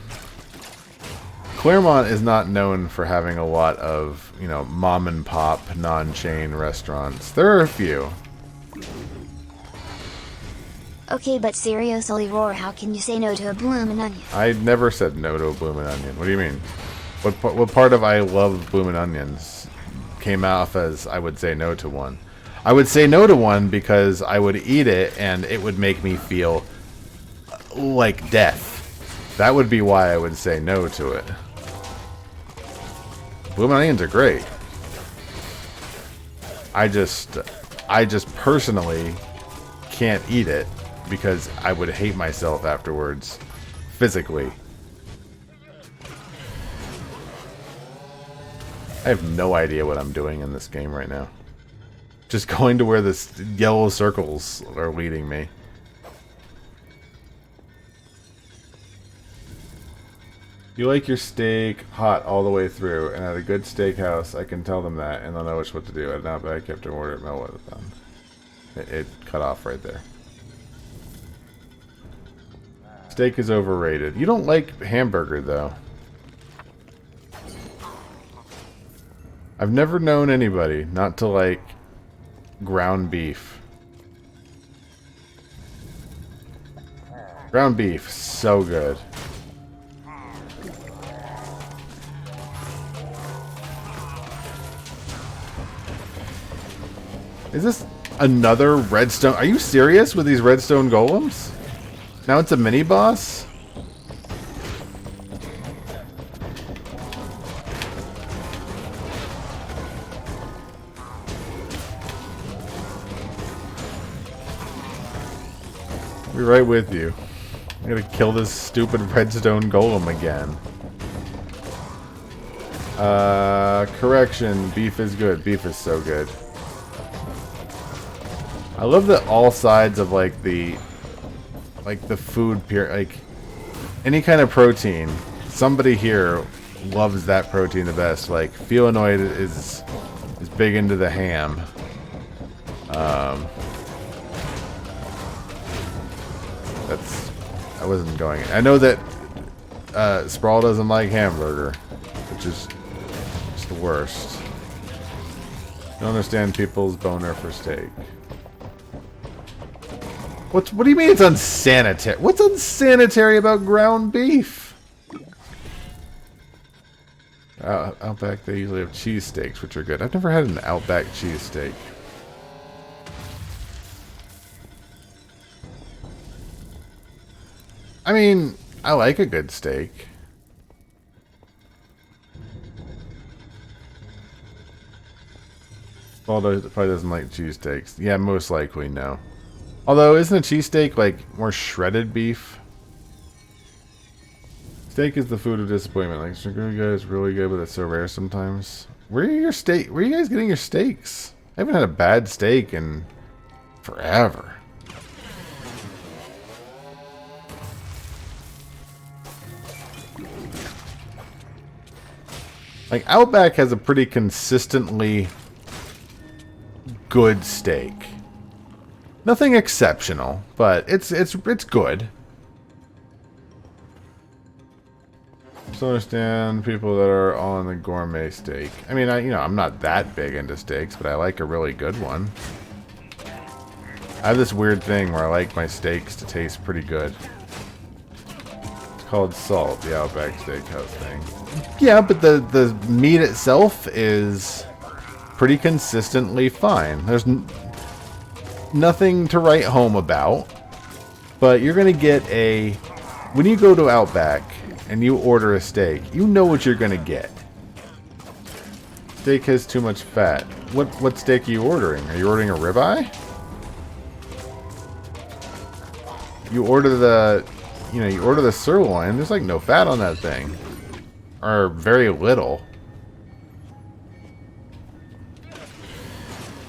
Claremont is not known for having a lot of, you know, mom and pop non-chain restaurants. There are a few. Okay, but seriously, Roar, how can you say no to a bloomin' onion? I never said no to a bloomin' onion. What do you mean? What part of I love bloomin' onions came off as I would say no to one? I would say no to one because I would eat it and it would make me feel like death. That would be why I would say no to it. Bloomin' onions are great. I just personally can't eat it because I would hate myself afterwards, physically. I have no idea what I'm doing in this game right now. Just going to where the yellow circles are leading me. You like your steak hot all the way through, and at a good steakhouse, I can tell them that, and they'll know what to do. At an Outback, you have to order it well done. It cut off right there. Steak is overrated. You don't like hamburger, though. I've never known anybody not to like ground beef. Ground beef, so good. Is this another redstone? Are you serious with these redstone golems? Now it's a mini boss? I'll be right with you. I'm gonna kill this stupid redstone golem again. Correction. Beef is good. Beef is so good. I love that all sides of like the food like any kind of protein, somebody here loves that protein the best. Like Feelanoid is big into the ham. I wasn't going. I know that Sprawl doesn't like hamburger, which is just the worst. I don't understand people's boner for steak. What do you mean it's unsanitary? What's unsanitary about ground beef? Outback, they usually have cheesesteaks, which are good. I've never had an Outback cheesesteak. I mean, I like a good steak. Although probably doesn't like cheesesteaks. Yeah, most likely no. Although, isn't a cheesesteak like more shredded beef? Steak is the food of disappointment. Like, sugar is really good, but it's so rare sometimes. Where are your steak? Where are you guys getting your steaks? I haven't had a bad steak in forever. Like, Outback has a pretty consistently good steak. Nothing exceptional, but it's good. don't understand people that are on the gourmet steak. I mean, I'm not that big into steaks, but I like a really good one. I have this weird thing where I like my steaks to taste pretty good. It's called salt, the Outback Steakhouse thing. Yeah, but the meat itself is pretty consistently fine. There's nothing to write home about. But you're going to get when you go to Outback and you order a steak, you know what you're going to get. Steak has too much fat. What steak are you ordering? Are you ordering a ribeye? You order the sirloin, there's like no fat on that thing. Or very little.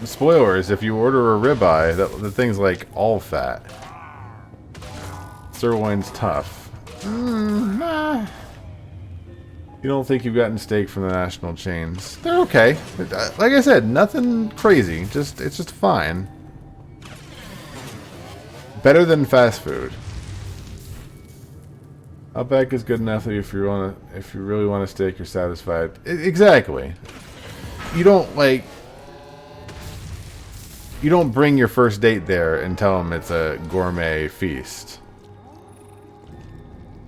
The spoiler is if you order a ribeye, the thing's like all fat. Sirloin's tough. Nah. You don't think you've gotten steak from the national chains? They're okay. Like I said, nothing crazy. It's just fine. Better than fast food. Outback is good enough that if you really want a steak, you're satisfied. Exactly. You don't bring your first date there and tell them it's a gourmet feast.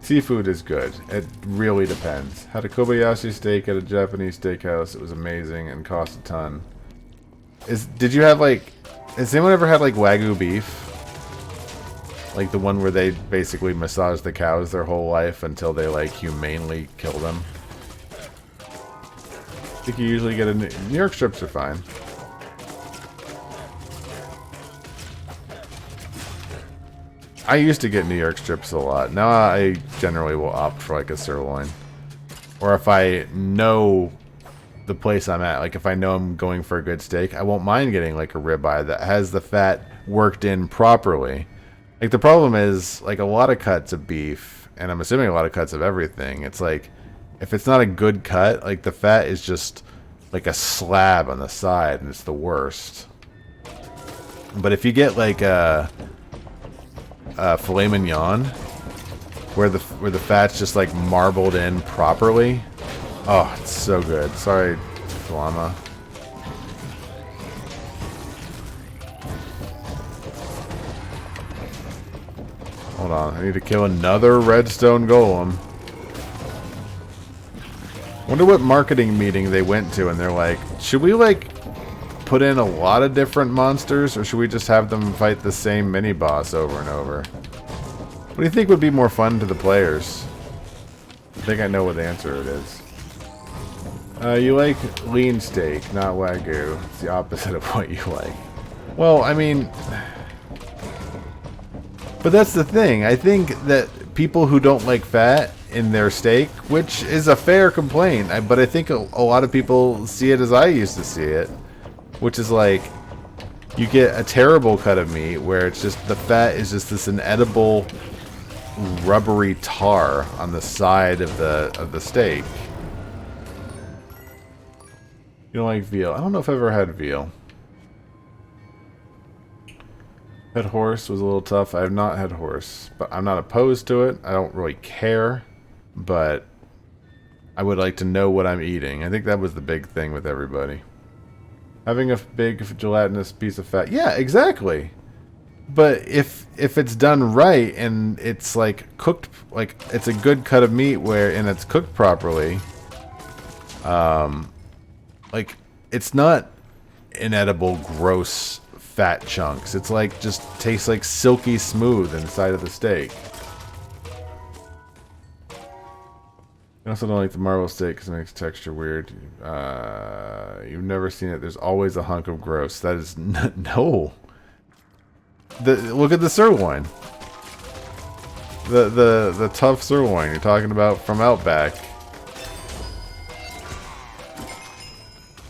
Seafood is good. It really depends. Had a Kobayashi steak at a Japanese steakhouse. It was amazing and cost a ton. Has anyone ever had like Wagyu beef? Like the one where they basically massage the cows their whole life until they like humanely kill them? I think you usually get New York strips are fine. I used to get New York strips a lot. Now I generally will opt for like a sirloin. Or if I know the place I'm at, like if I know I'm going for a good steak, I won't mind getting like a ribeye that has the fat worked in properly. Like the problem is like a lot of cuts of beef, and I'm assuming a lot of cuts of everything, it's like if it's not a good cut, like the fat is just like a slab on the side and it's the worst. But if you get like a filet mignon where the fat's just like marbled in properly, oh, it's so good. Sorry, llama. Hold on, I need to kill another redstone golem. Wonder what marketing meeting they went to and they're like, should we like put in a lot of different monsters, or should we just have them fight the same mini-boss over and over? What do you think would be more fun to the players? I think I know what the answer it is. You like lean steak, not Wagyu. It's the opposite of what you like. Well, I mean... But that's the thing. I think that people who don't like fat in their steak, which is a fair complaint, but I think a lot of people see it as I used to see it. Which is like, you get a terrible cut of meat where it's just, the fat is just this inedible, rubbery tar on the side of the steak. You don't like veal? I don't know if I've ever had veal. Had horse was a little tough. I have not had horse, but I'm not opposed to it. I don't really care, but I would like to know what I'm eating. I think that was the big thing with everybody. Having a big gelatinous piece of fat. Yeah, exactly. But if it's done right and it's like cooked, like it's a good cut of meat and it's cooked properly, like it's not inedible, gross fat chunks. It's like just tastes like silky smooth inside of the steak. I also don't like the marble steak because it makes texture weird. You've never seen it. There's always a hunk of gross. That is no. Look at the sirloin. The tough sirloin you're talking about from Outback.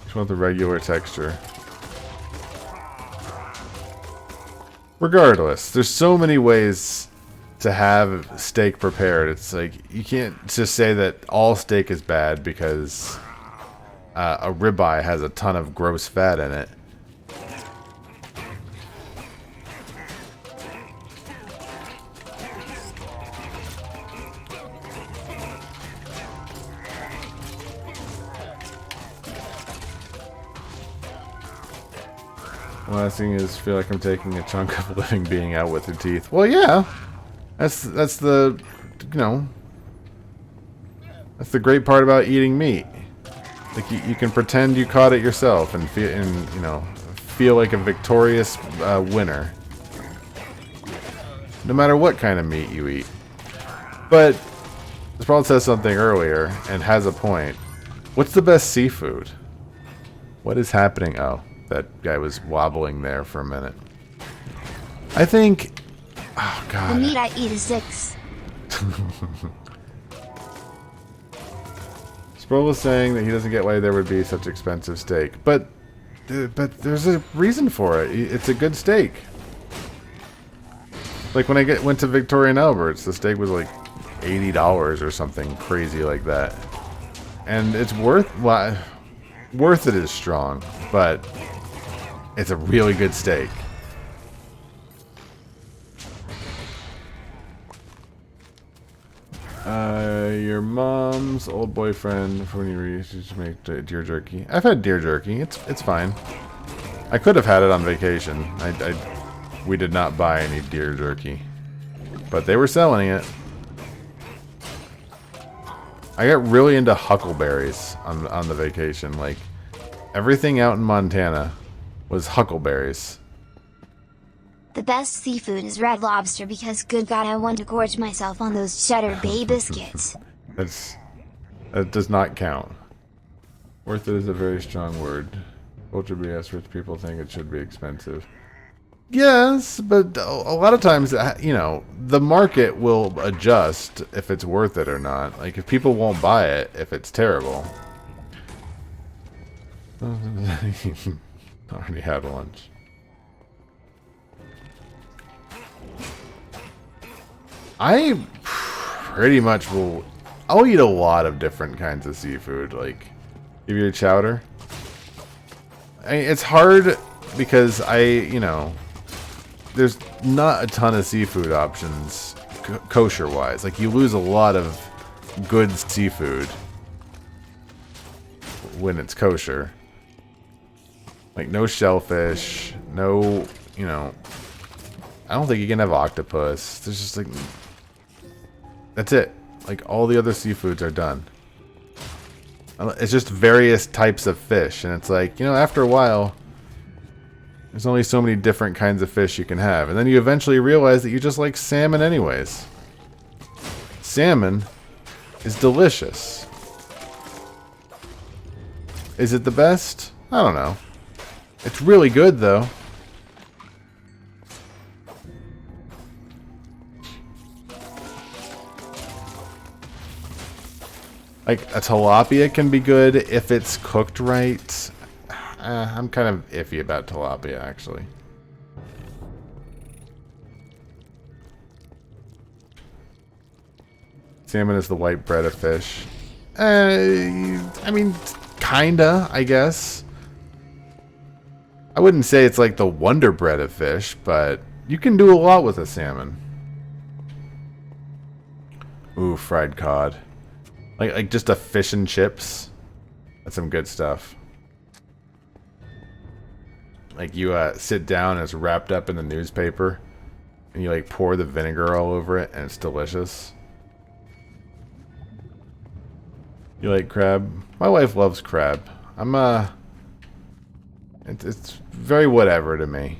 Just want the regular texture. Regardless, there's so many ways to have steak prepared. It's like you can't just say that all steak is bad because a ribeye has a ton of gross fat in it. last thing is feel like I'm taking a chunk of a living being out with your teeth. Well, yeah. That's the, you know, that's the great part about eating meat. Like you can pretend you caught it yourself and feel, you know, feel like a victorious winner. No matter what kind of meat you eat. But Sprawl says something earlier and has a point. What's the best seafood? What is happening? Oh, that guy was wobbling there for a minute. I think... Oh, God. The meat I eat is dicks. Sproul was saying that he doesn't get why there would be such expensive steak. But there's a reason for it. It's a good steak. Like when I went to Victoria and Albert's, the steak was like $80 or something crazy like that. And it's worth it is strong, but it's a really good steak. Your mom's old boyfriend when you used to make deer jerky. I've had deer jerky. It's fine. I could have had it on vacation. We did not buy any deer jerky, but they were selling it. I got really into huckleberries on the vacation. Like everything out in Montana was huckleberries. The best seafood is red lobster because good God I want to gorge myself on those cheddar bay biscuits. That does not count. Worth it is a very strong word. Ultra BS rich people think it should be expensive. Yes, but a lot of times, you know, the market will adjust if it's worth it or not. Like, if people won't buy it, if it's terrible. Already had lunch. I pretty much will... I'll eat a lot of different kinds of seafood. Like, give you a chowder. It's hard because you know... There's not a ton of seafood options, kosher-wise. Like, you lose a lot of good seafood when it's kosher. Like, no shellfish, no, you know... I don't think you can have octopus. There's just, like... That's it. Like, all the other seafoods are done. It's just various types of fish, and it's like, you know, after a while... There's only so many different kinds of fish you can have. And then you eventually realize that you just like salmon anyways. Salmon is delicious. Is it the best? I don't know. It's really good though. Like a tilapia can be good if it's cooked right. I'm kind of iffy about tilapia, actually. Salmon is the white bread of fish. I mean, kinda, I guess. I wouldn't say it's like the wonder bread of fish, but you can do a lot with a salmon. Ooh, fried cod. Like just a fish and chips. That's some good stuff. Like you sit down and it's wrapped up in the newspaper and you like pour the vinegar all over it and it's delicious. You like crab? My wife loves crab. It's very whatever to me.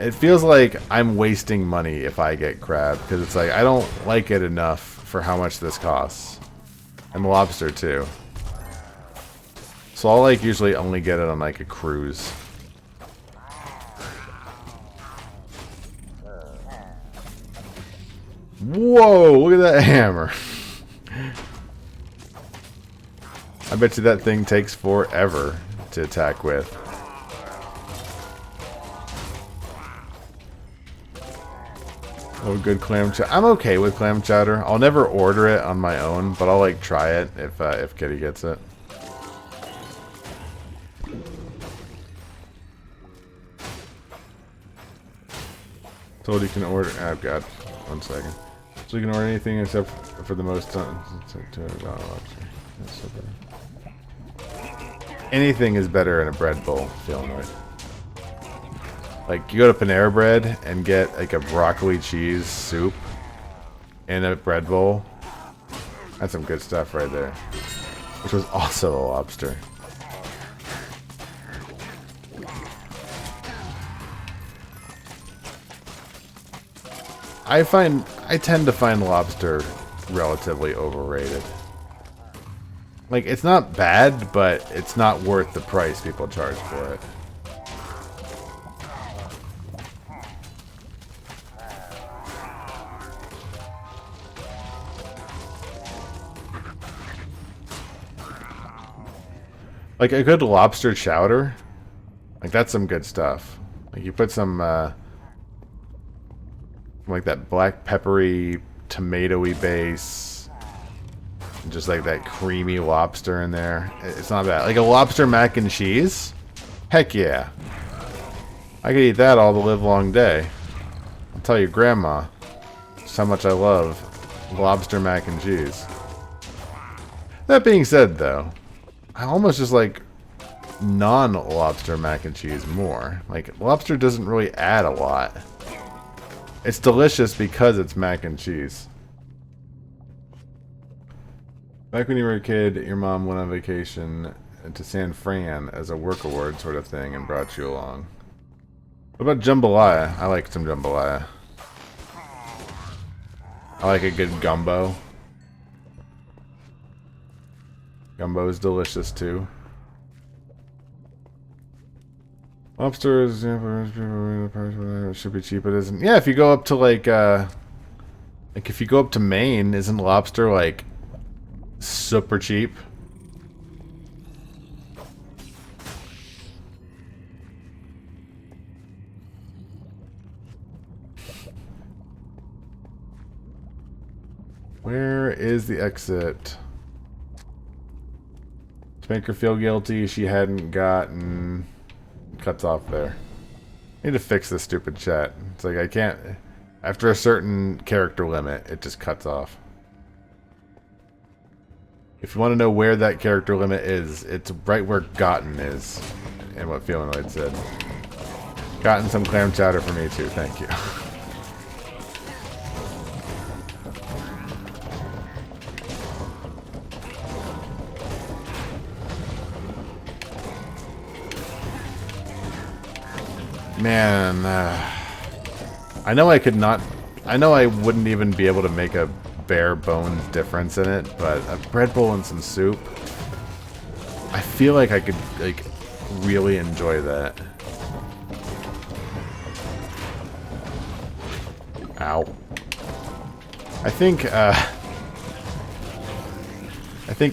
It feels like I'm wasting money if I get crab because it's like I don't like it enough for how much this costs. And lobster too. So I'll like usually only get it on like a cruise. Whoa, look at that hammer. I bet you that thing takes forever to attack with. Oh, good clam chowder. I'm okay with clam chowder. I'll never order it on my own, but I'll like try it if Kitty gets it. Told you can order. Oh god, 1 second. So you can order anything except for the most. Anything is better in a bread bowl. Feel annoyed. Like, you go to Panera Bread and get like a broccoli cheese soup in a bread bowl. That's some good stuff right there. Which was also a lobster. I tend to find lobster relatively overrated. Like, it's not bad, but it's not worth the price people charge for it. Like, a good lobster chowder, like, that's some good stuff. Like, you put some, like that black peppery, tomatoey base, and just like that creamy lobster in there. It's not bad. Like a lobster mac and cheese? Heck yeah. I could eat that all the live long day. I'll tell your grandma just how much I love lobster mac and cheese. That being said, though, I almost just like non-lobster mac and cheese more. Like, lobster doesn't really add a lot. It's delicious because it's mac and cheese. Back when you were a kid, your mom went on vacation to San Fran as a work award sort of thing and brought you along. What about jambalaya? I like some jambalaya. I like a good gumbo. Gumbo is delicious too. Lobster is should be cheap. It isn't. Yeah, if you go up to like if you go up to Maine, isn't lobster like super cheap? Where is the exit? To make her feel guilty, she hadn't gotten. Cuts off there. I need to fix this stupid chat. It's like I can't. After a certain character limit, it just cuts off. If you want to know where that character limit is, it's right where Gotten is. And what Feelinoid said. Gotten some clam chowder for me too, thank you. Man, I know I could not. I know I wouldn't even be able to make a bare bones difference in it, but a bread bowl and some soup, I feel like I could like really enjoy that. Ow. I think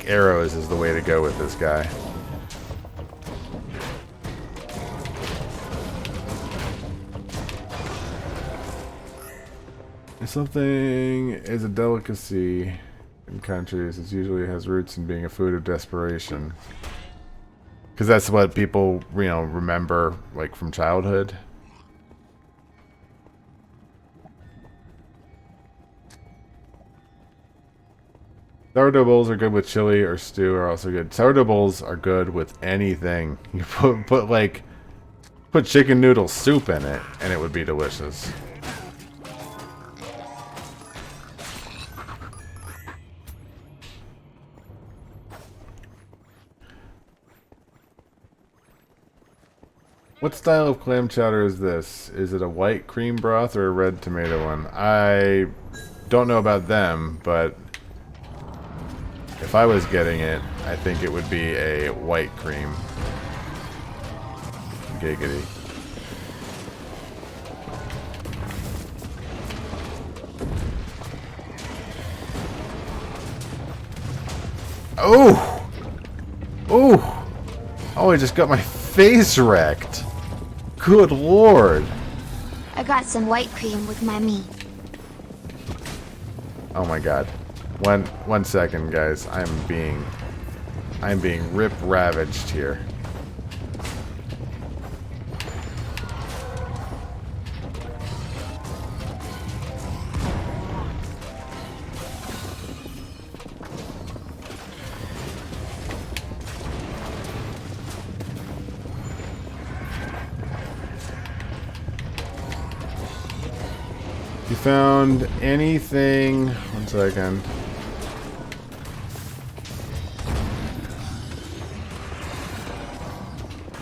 arrows is the way to go with this guy. If something is a delicacy in countries, it usually has roots in being a food of desperation. Because that's what people, you know, remember, like, from childhood. Sourdough bowls are good with chili or stew are also good. Sourdough bowls are good with anything. You put chicken noodle soup in it, and it would be delicious. What style of clam chowder is this? Is it a white cream broth or a red tomato one? I don't know about them, but if I was getting it, I think it would be a white cream. Giggity. Oh! Oh! Oh, I just got my face wrecked. Good lord. I got some white cream with my meat. Oh my god. One second, guys. I'm being rip ravaged here. You found anything? One second.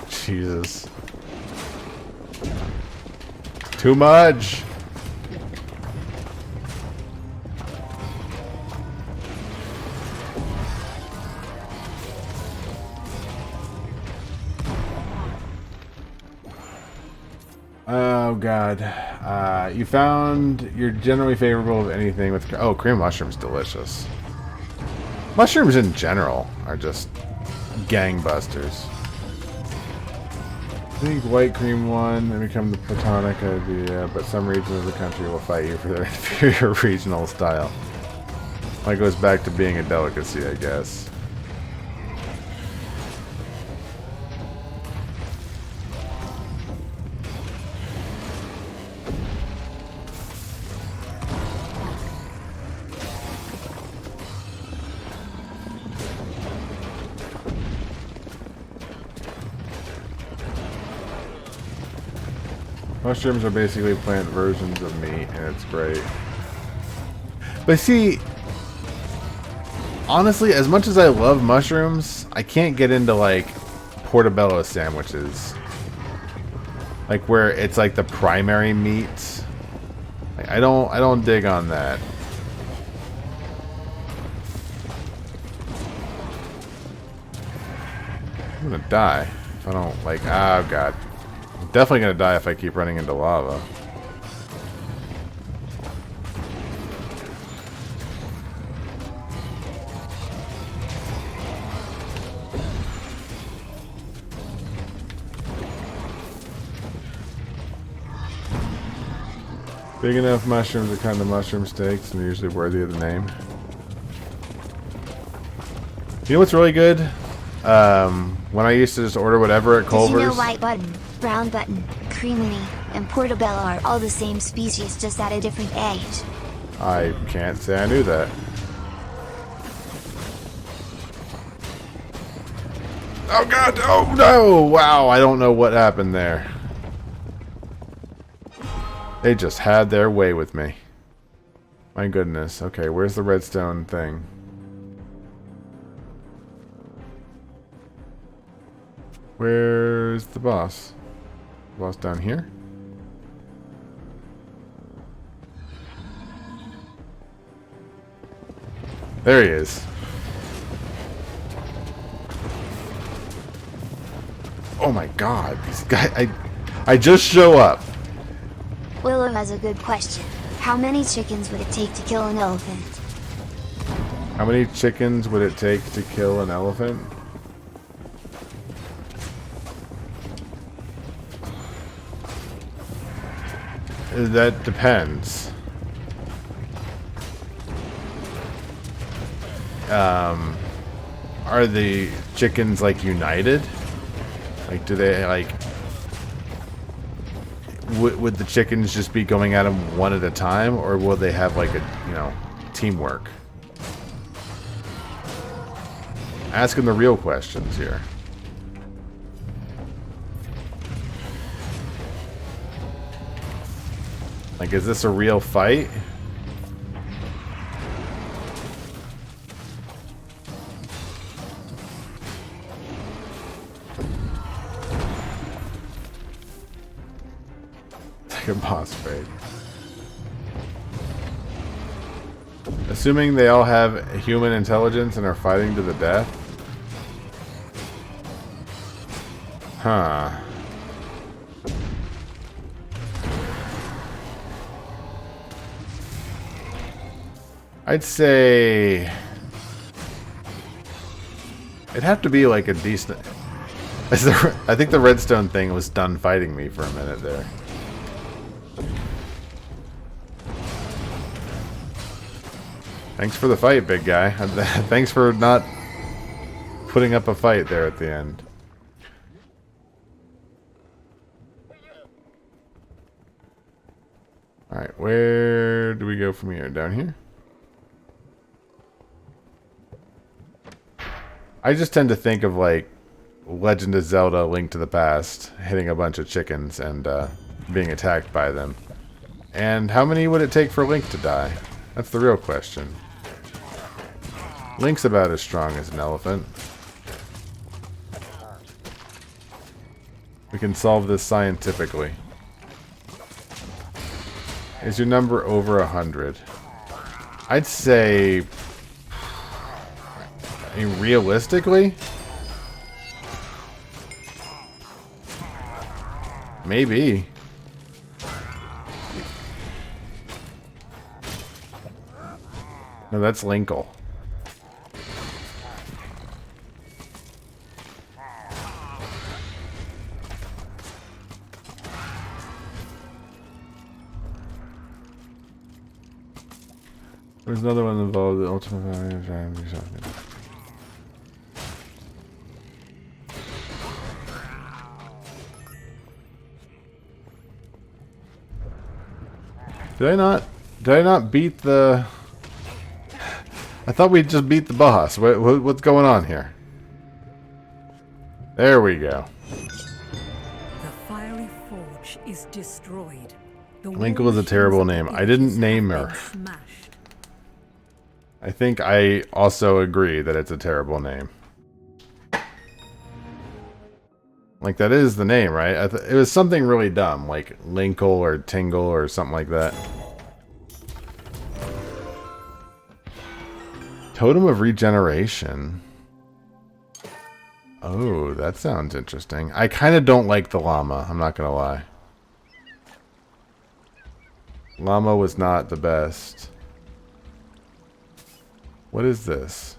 Jesus. Too much. Oh god. You found you're generally favorable of anything with cream mushroom's delicious. Mushrooms in general are just gangbusters. I think white cream won and become the platonic idea, but some regions of the country will fight you for their inferior regional style. That goes back to being a delicacy, I guess. Mushrooms are basically plant versions of meat, and it's great. But see, honestly, as much as I love mushrooms, I can't get into like portobello sandwiches, like where it's like the primary meat. Like, I don't dig on that. I'm gonna die if I don't like. Oh god. Definitely gonna die if I keep running into lava. Big enough mushrooms are kind of mushroom steaks and they're usually worthy of the name. You know what's really good? When I used to just order whatever at Culver's. Did you know white button, brown button, creamy, and portobello are all the same species, just at a different age? I can't say I knew that. Oh god, oh no! Wow, I don't know what happened there. They just had their way with me. My goodness. Okay, where's the redstone thing? Where's the boss? Boss down here? There he is. Oh my god, these guys, I just show up. Willow has a good question. How many chickens would it take to kill an elephant? How many chickens would it take to kill an elephant? That depends. Are the chickens like united? Like, do they like? Would the chickens just be going at them one at a time, or will they have like a teamwork? Asking the real questions here. Like, is this a real fight? It's like a boss fight. Assuming they all have human intelligence and are fighting to the death? Huh. I'd say it'd have to be like a decent. I think the redstone thing was done fighting me for a minute there. Thanks for the fight, big guy. Thanks for not putting up a fight there at the end. Alright, where do we go from here? Down here? I just tend to think of like Legend of Zelda: Link to the Past, hitting a bunch of chickens and being attacked by them. And how many would it take for Link to die? That's the real question. Link's about as strong as an elephant. We can solve this scientifically. Is your number over 100? I'd say... I mean, realistically? Maybe. No, that's Linkle. There's another one involved, the ultimate value of trying to do something. Did I not beat the... I thought we just beat the boss. What's going on here? There we go. The fiery forge is destroyed. Linkle is a terrible name. I didn't name her. I think I also agree that it's a terrible name. Like, that is the name, right? It was something really dumb, like Linkle or Tingle or something like that. Totem of Regeneration. Oh, that sounds interesting. I kind of don't like the llama, I'm not gonna lie. Llama was not the best. What is this?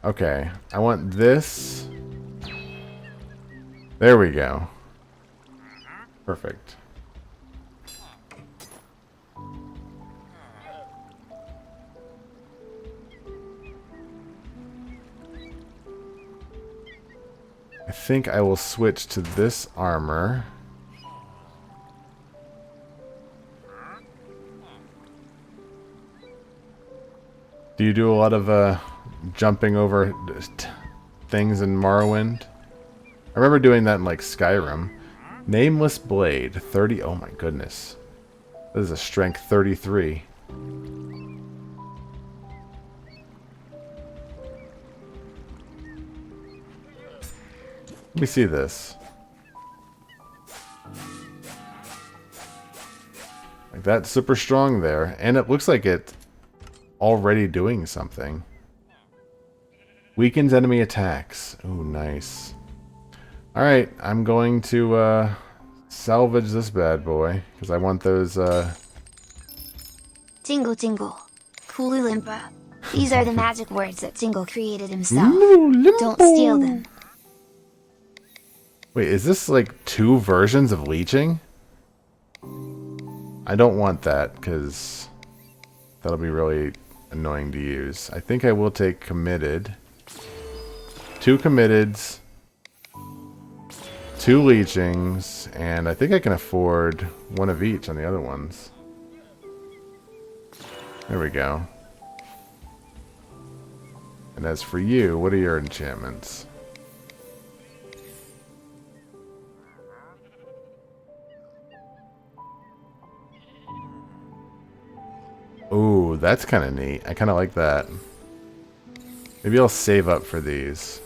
Okay, I want this. There we go. Perfect. I think I will switch to this armor. Do you do a lot of jumping over things in Morrowind? I remember doing that in like Skyrim. Nameless Blade, 30. Oh my goodness. This is a strength 33. Let me see this. Like that's super strong there, and it looks like it already doing something. Weakens enemy attacks. Ooh, nice. Alright, I'm going to salvage this bad boy, because I want those Tingle Tingle. Kulu Limpa. These are the magic words that Tingle created himself. Don't steal them. Wait, is this like 2 versions of leeching? I don't want that, because that'll be really annoying to use. I think I will take committed. 2 committeds. 2 leechings. And I think I can afford 1 of each on the other ones. There we go. And as for you, what are your enchantments? Ooh, that's kind of neat. I kind of like that. Maybe I'll save up for these.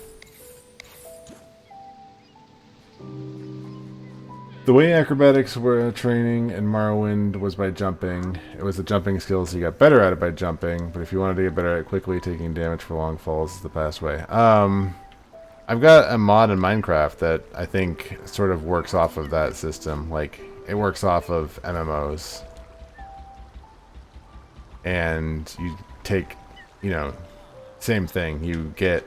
The way acrobatics were training in Morrowind was by jumping. It was the jumping skills, so you got better at it by jumping, but if you wanted to get better at it quickly, taking damage for long falls is the fast way. I've got a mod in Minecraft that I think sort of works off of that system. Like, it works off of MMOs. And you take, you know, same thing. You get...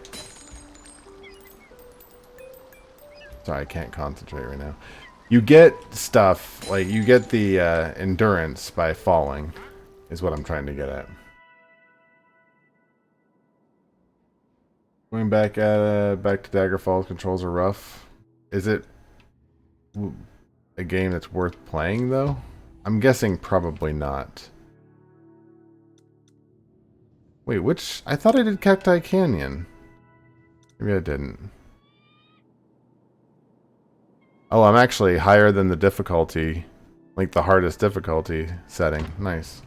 Sorry, I can't concentrate right now. You get stuff, like, you get the endurance by falling, is what I'm trying to get at. Going back to Dagger Falls, controls are rough. Is it a game that's worth playing, though? I'm guessing probably not. Wait, which... I thought I did Cacti Canyon. Maybe I didn't. Oh, I'm actually higher than the difficulty, like the hardest difficulty setting. Nice.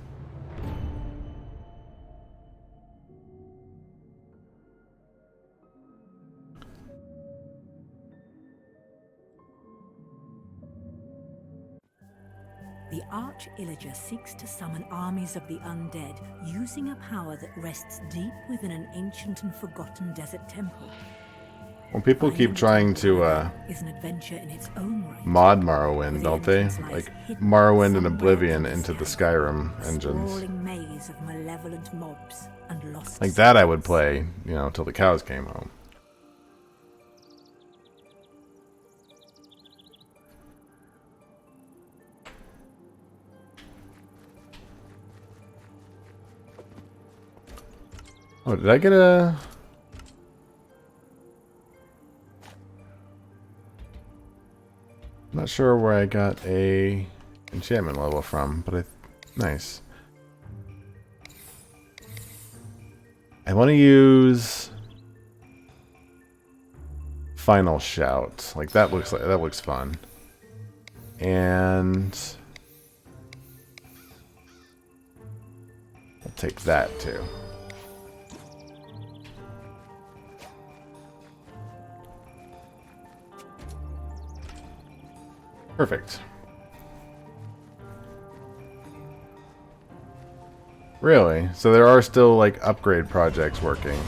The Arch-Illager seeks to summon armies of the undead using a power that rests deep within an ancient and forgotten desert temple. Well, people keep trying to is an adventure in its own right. mod Morrowind, don't they? Like Morrowind and Oblivion into the Skyrim engines. Sprawling maze of malevolent mobs and lost Like that I would play, you know, till the cows came home. Oh, did I get a... I'm not sure where I got a enchantment level from, but nice. I want to use Final Shout. Like that looks fun. And I'll take that too. Perfect. Really? So there are still like upgrade projects working.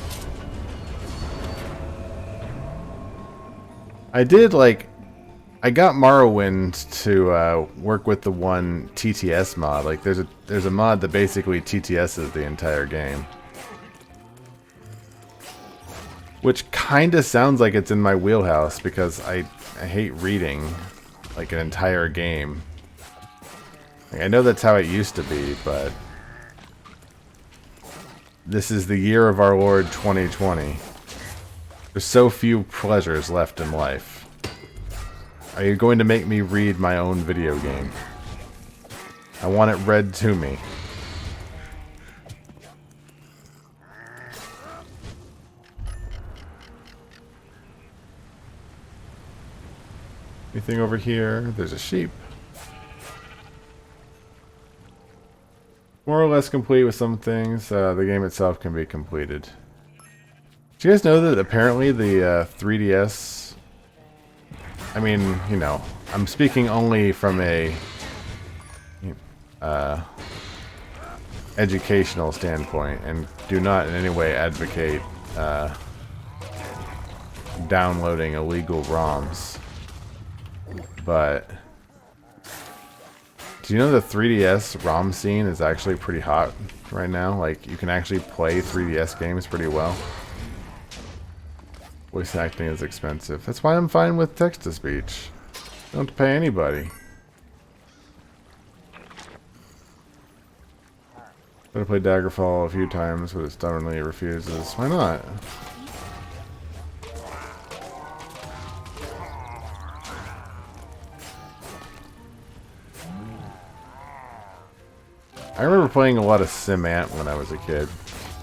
I got Morrowind to work with the one TTS mod. Like there's a mod that basically TTSs the entire game. Which kinda sounds like it's in my wheelhouse because I hate reading like an entire game. Like, I know that's how it used to be, but this is the year of our Lord 2020. There's so few pleasures left in life. Are you going to make me read my own video game? I want it read to me. Anything over here? There's a sheep. More or less complete with some things. The game itself can be completed. Do you guys know that apparently the 3DS... I mean, you know, I'm speaking only from a educational standpoint and do not in any way advocate downloading illegal ROMs. But do you know the 3DS ROM scene is actually pretty hot right now? Like, you can actually play 3DS games pretty well. Voice acting is expensive. That's why I'm fine with text-to-speech. Don't have to pay anybody. But I played Daggerfall a few times, but it stubbornly refuses. Why not? I remember playing a lot of Sim Ant when I was a kid.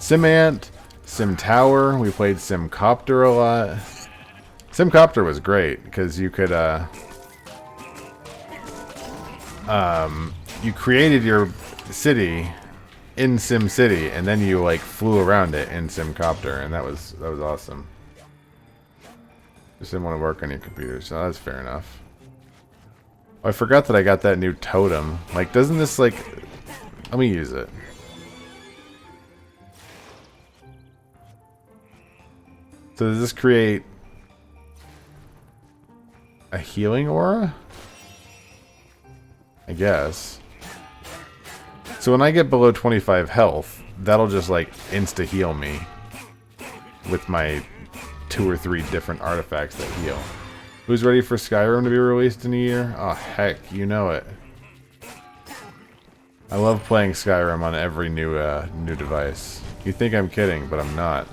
Sim Ant, Sim Tower, we played Sim Copter a lot. Sim Copter was great because you could you created your city in Sim City and then you like flew around it in Sim Copter, and that was awesome. Just didn't want to work on your computer, so that's fair enough. Oh, I forgot that I got that new totem. Like, doesn't this like... Let me use it. So does this create a healing aura? I guess. So when I get below 25 health, that'll just like insta-heal me with my 2 or 3 different artifacts that heal. Who's ready for Skyrim to be released in a year? Oh heck, you know it. I love playing Skyrim on every new device. You think I'm kidding, but I'm not.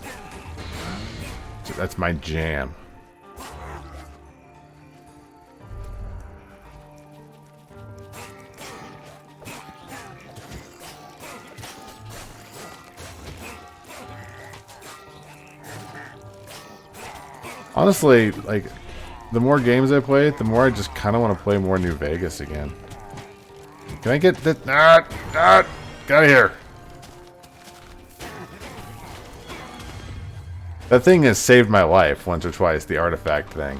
That's my jam. Honestly, like, the more games I play, the more I just kind of want to play more New Vegas again. Can I get this? Get out of here. That thing has saved my life once or twice, the artifact thing.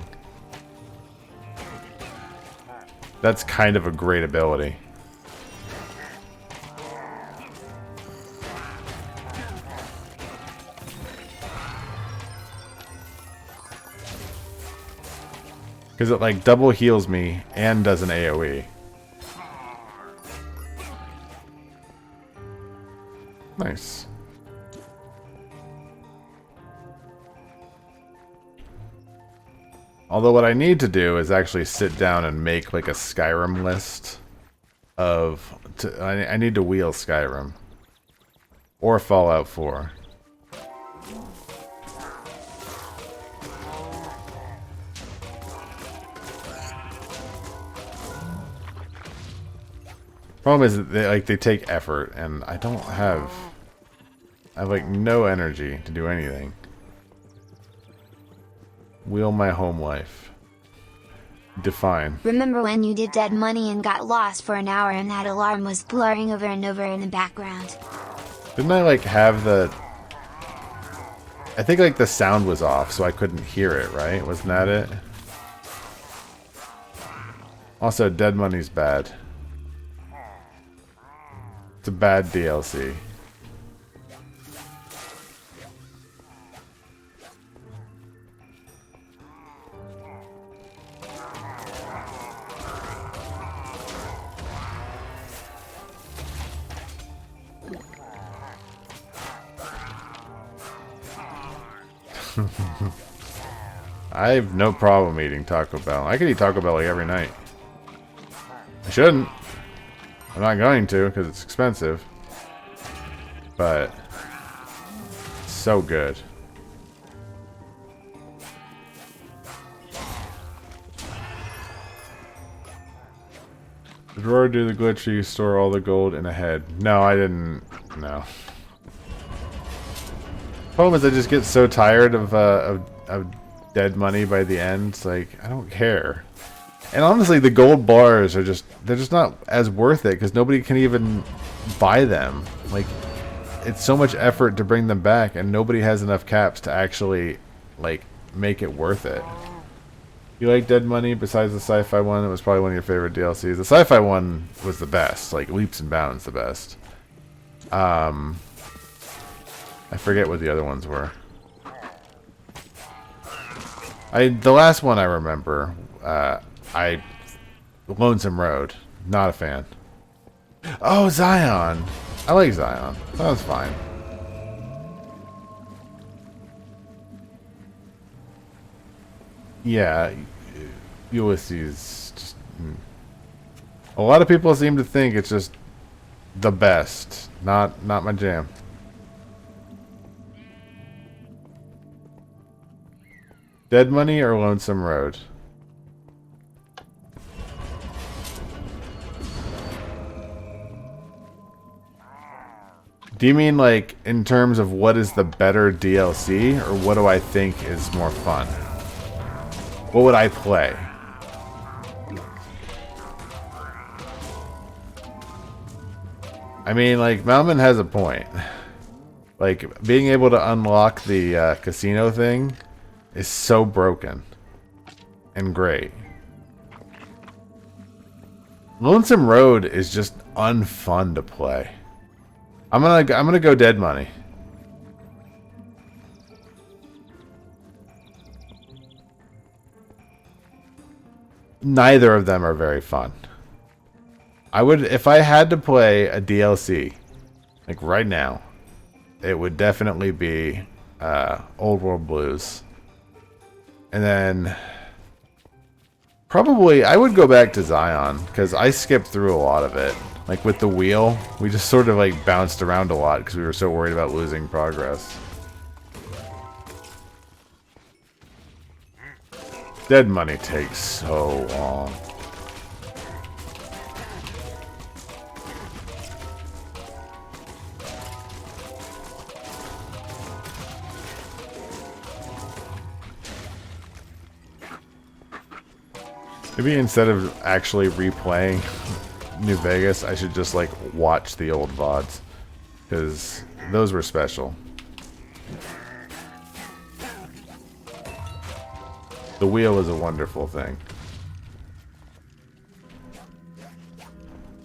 That's kind of a great ability. Because it like double heals me and does an AoE. Nice. Although what I need to do is actually sit down and make like a Skyrim list of... I need to wheel Skyrim. Or Fallout 4. Problem is that they take effort, and I don't have... I have like no energy to do anything. Wheel my home life. Define. Remember when you did Dead Money and got lost for an hour and that alarm was blaring over and over in the background? Didn't I like have the... I think like the sound was off, so I couldn't hear it, right? Wasn't that it? Also, Dead Money's bad. It's a bad DLC. I have no problem eating Taco Bell. I could eat Taco Bell like every night. I shouldn't. I'm not going to because it's expensive. But it's so good. Did Roar do the glitch where you store all the gold in a head? No, I didn't. No. Problem is I just get so tired of Dead Money by the end. It's like, I don't care. And honestly, the gold bars are just, they're just not as worth it because nobody can even buy them. Like, it's so much effort to bring them back and nobody has enough caps to actually, like, make it worth it. You like Dead Money besides the sci-fi one? It was probably one of your favorite DLCs. The sci-fi one was the best, like leaps and bounds the best. I forget what the other ones were. The last one I remember, Lonesome Road. Not a fan. Oh, Zion. I like Zion. That was fine. Yeah, Ulysses. Just, a lot of people seem to think it's just the best. Not my jam. Dead Money or Lonesome Road? Do you mean like in terms of what is the better DLC or what do I think is more fun? What would I play? I mean, like, Malman has a point. Like, being able to unlock the casino thing is so broken and great. Lonesome Road is just unfun to play. I'm gonna go Dead Money. Neither of them are very fun. I would, if I had to play a DLC, like right now, it would definitely be Old World Blues. And then probably I would go back to Zion because I skipped through a lot of it. Like with the wheel, we just sort of like bounced around a lot because we were so worried about losing progress. Dead Money takes so long. Maybe instead of actually replaying New Vegas, I should just like watch the old VODs, because those were special. The wheel is a wonderful thing.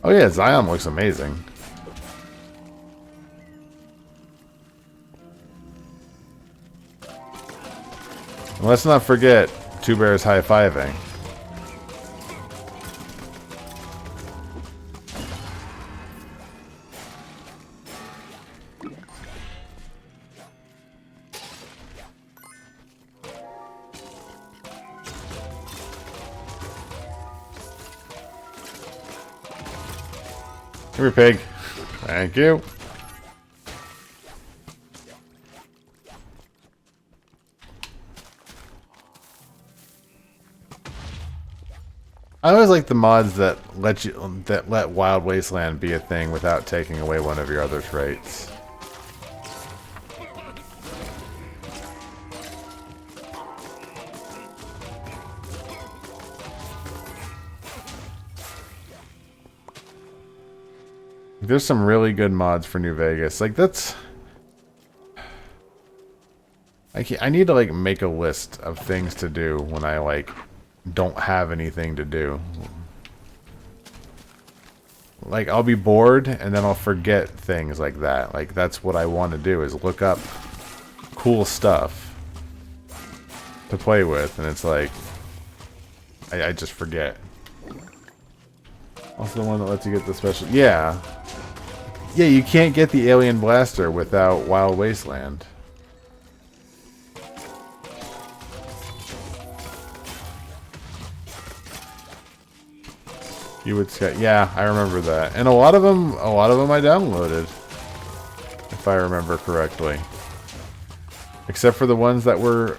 Oh yeah, Zion looks amazing. And let's not forget Two Bears high-fiving. Come here, pig. Thank you. I always like the mods that let Wild Wasteland be a thing without taking away one of your other traits. There's some really good mods for New Vegas. Like that's... I need to like make a list of things to do when I like don't have anything to do. Like I'll be bored and then I'll forget things like that. Like that's what I want to do, is look up cool stuff to play with, and it's like I just forget. Also the one that lets you get the special... Yeah. Yeah, you can't get the Alien Blaster without Wild Wasteland. You would say, yeah, I remember that. And a lot of them I downloaded, if I remember correctly. Except for the ones that were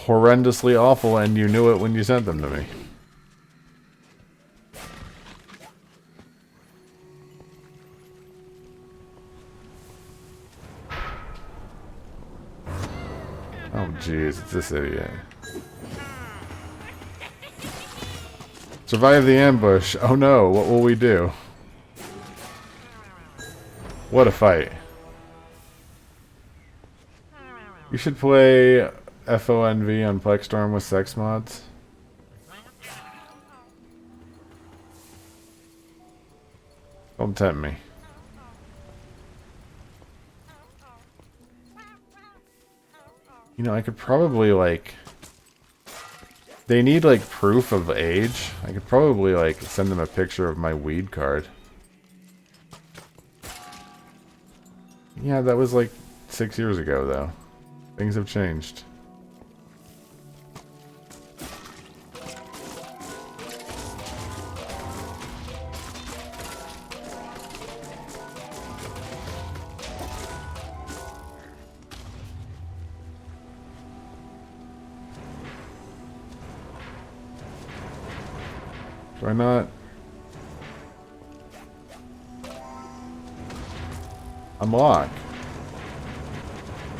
horrendously awful and you knew it when you sent them to me. Oh jeez, it's this idiot. Survive the ambush. Oh no, what will we do? What a fight. You should play FONV on Plexstorm with sex mods. Don't tempt me. You know, I could probably like... They need like proof of age. I could probably like send them a picture of my weed card. Yeah, that was like 6 years ago though. Things have changed. Do I not? Unlock.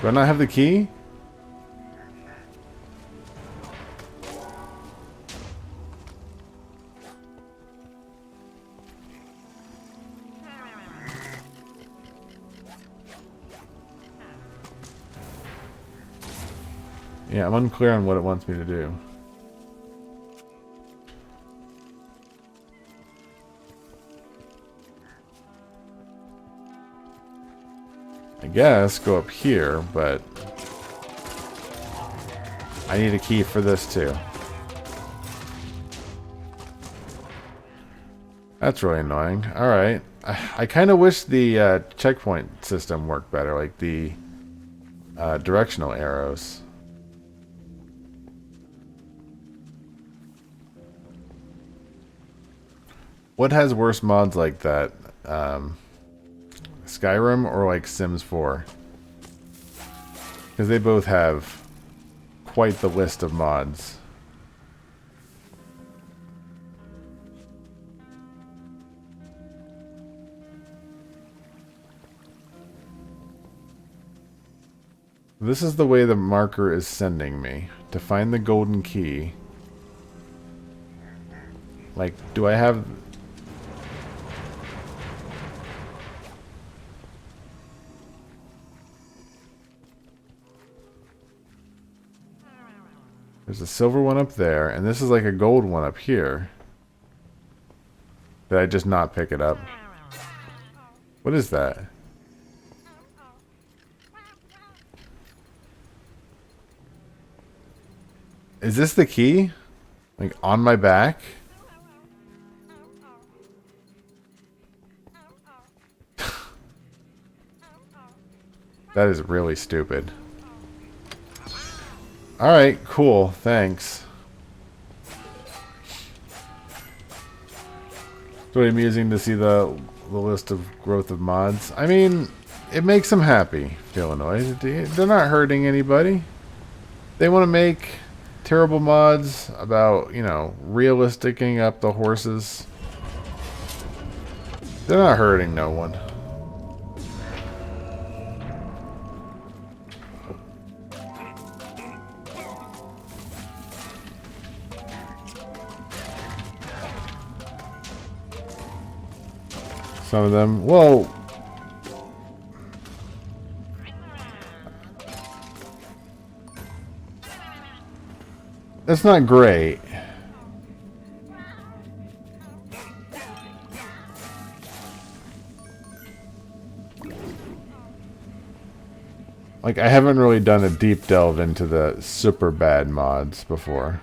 Do I not have the key? Yeah, I'm unclear on what it wants me to do. I guess go up here, but I need a key for this too. That's really annoying. Alright. I kind of wish the checkpoint system worked better, like the directional arrows. What has worse mods like that? Skyrim or like Sims 4? Because they both have quite the list of mods. This is the way the marker is sending me. To find the golden key, Like, do I have... There's a silver one up there, and this is like a gold one up here. Did I just not pick it up? What is that? Is this the key? Like, on my back? That is really stupid. Alright, cool. Thanks. It's really amusing to see the list of growth of mods. I mean, it makes them happy, Illinois. They're not hurting anybody. They want to make terrible mods about, you know, realisticing up the horses. They're not hurting no one. Some of them. Whoa! That's not great. Like, I haven't really done a deep delve into the super bad mods before.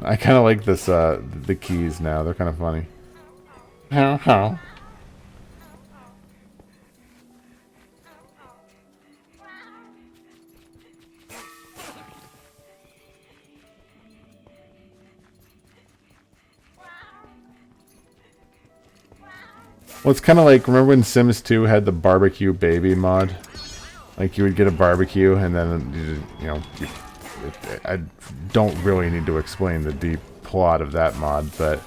I kind of like this, the keys now. They're kind of funny. How? Well, it's kind of like, remember when Sims 2 had the barbecue baby mod? Like, you would get a barbecue, and then, you know, I don't really need to explain the deep plot of that mod, but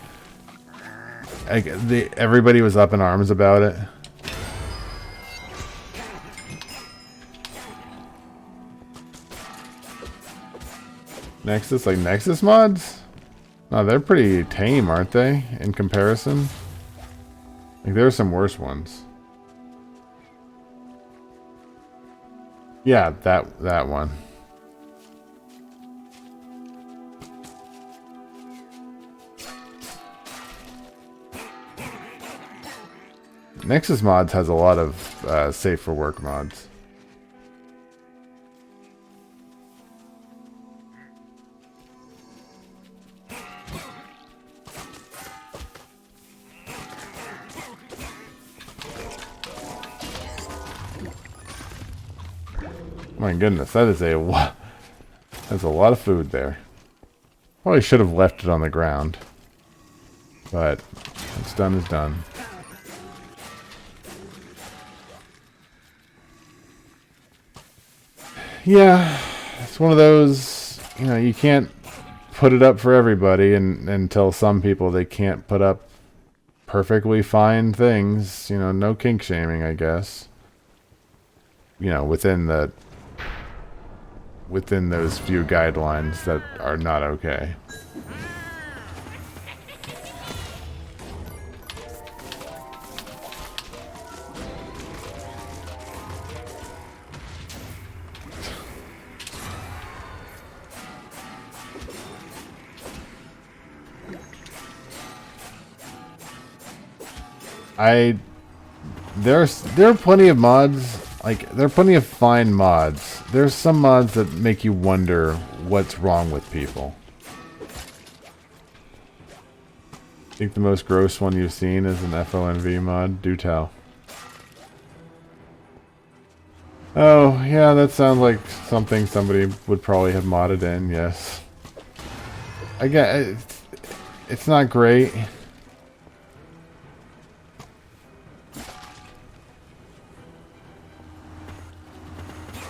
everybody was up in arms about it. Nexus, like Nexus mods? No, they're pretty tame, aren't they, in comparison? Like, there are some worse ones. Yeah, that one. Nexus mods has a lot of safe for work mods. My goodness, that's a lot of food there. Probably should have left it on the ground, but what's done is done. Yeah, it's one of those, you know, you can't put it up for everybody, and tell some people they can't put up perfectly fine things. You know, no kink shaming, I guess. You know, within those few guidelines that are not okay. There are plenty of mods. Like, there are plenty of fine mods. There's some mods that make you wonder what's wrong with people. I think the most gross one you've seen is an FONV mod. Do tell. Oh, yeah, that sounds like something somebody would probably have modded in, yes. I get it's not great.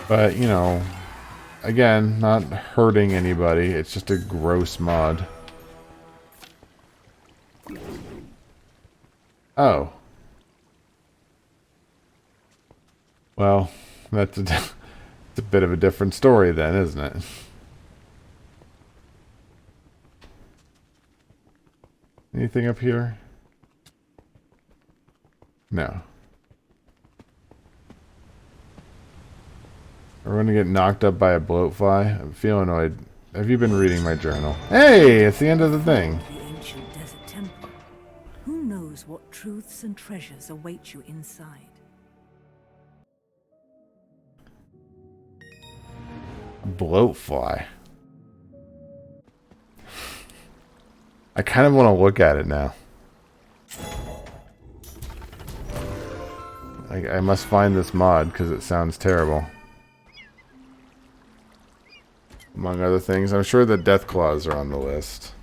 But, you know, again, not hurting anybody. It's just a gross mod. Oh. Well, that's a It's a bit of a different story then, isn't it? Anything up here? No. We're gonna get knocked up by a bloatfly. I'm feeling annoyed. Have you been reading my journal? Hey, it's the end of the thing. The ancient desert temple. Who knows what truths and treasures await you inside? Bloatfly. I kind of want to look at it now. I must find this mod because it sounds terrible. Among other things, I'm sure the death claws are on the list.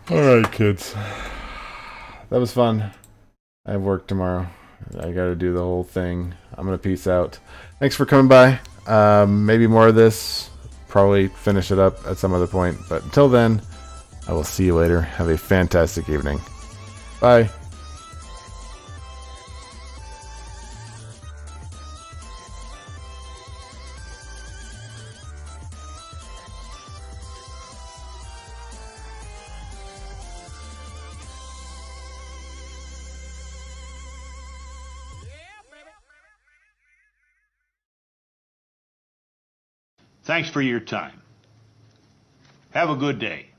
Alright, kids. That was fun. I have work tomorrow. I gotta do the whole thing. I'm gonna peace out. Thanks for coming by. Maybe more of this. Probably finish it up at some other point. But until then, I will see you later. Have a fantastic evening. Bye. Thanks for your time. Have a good day.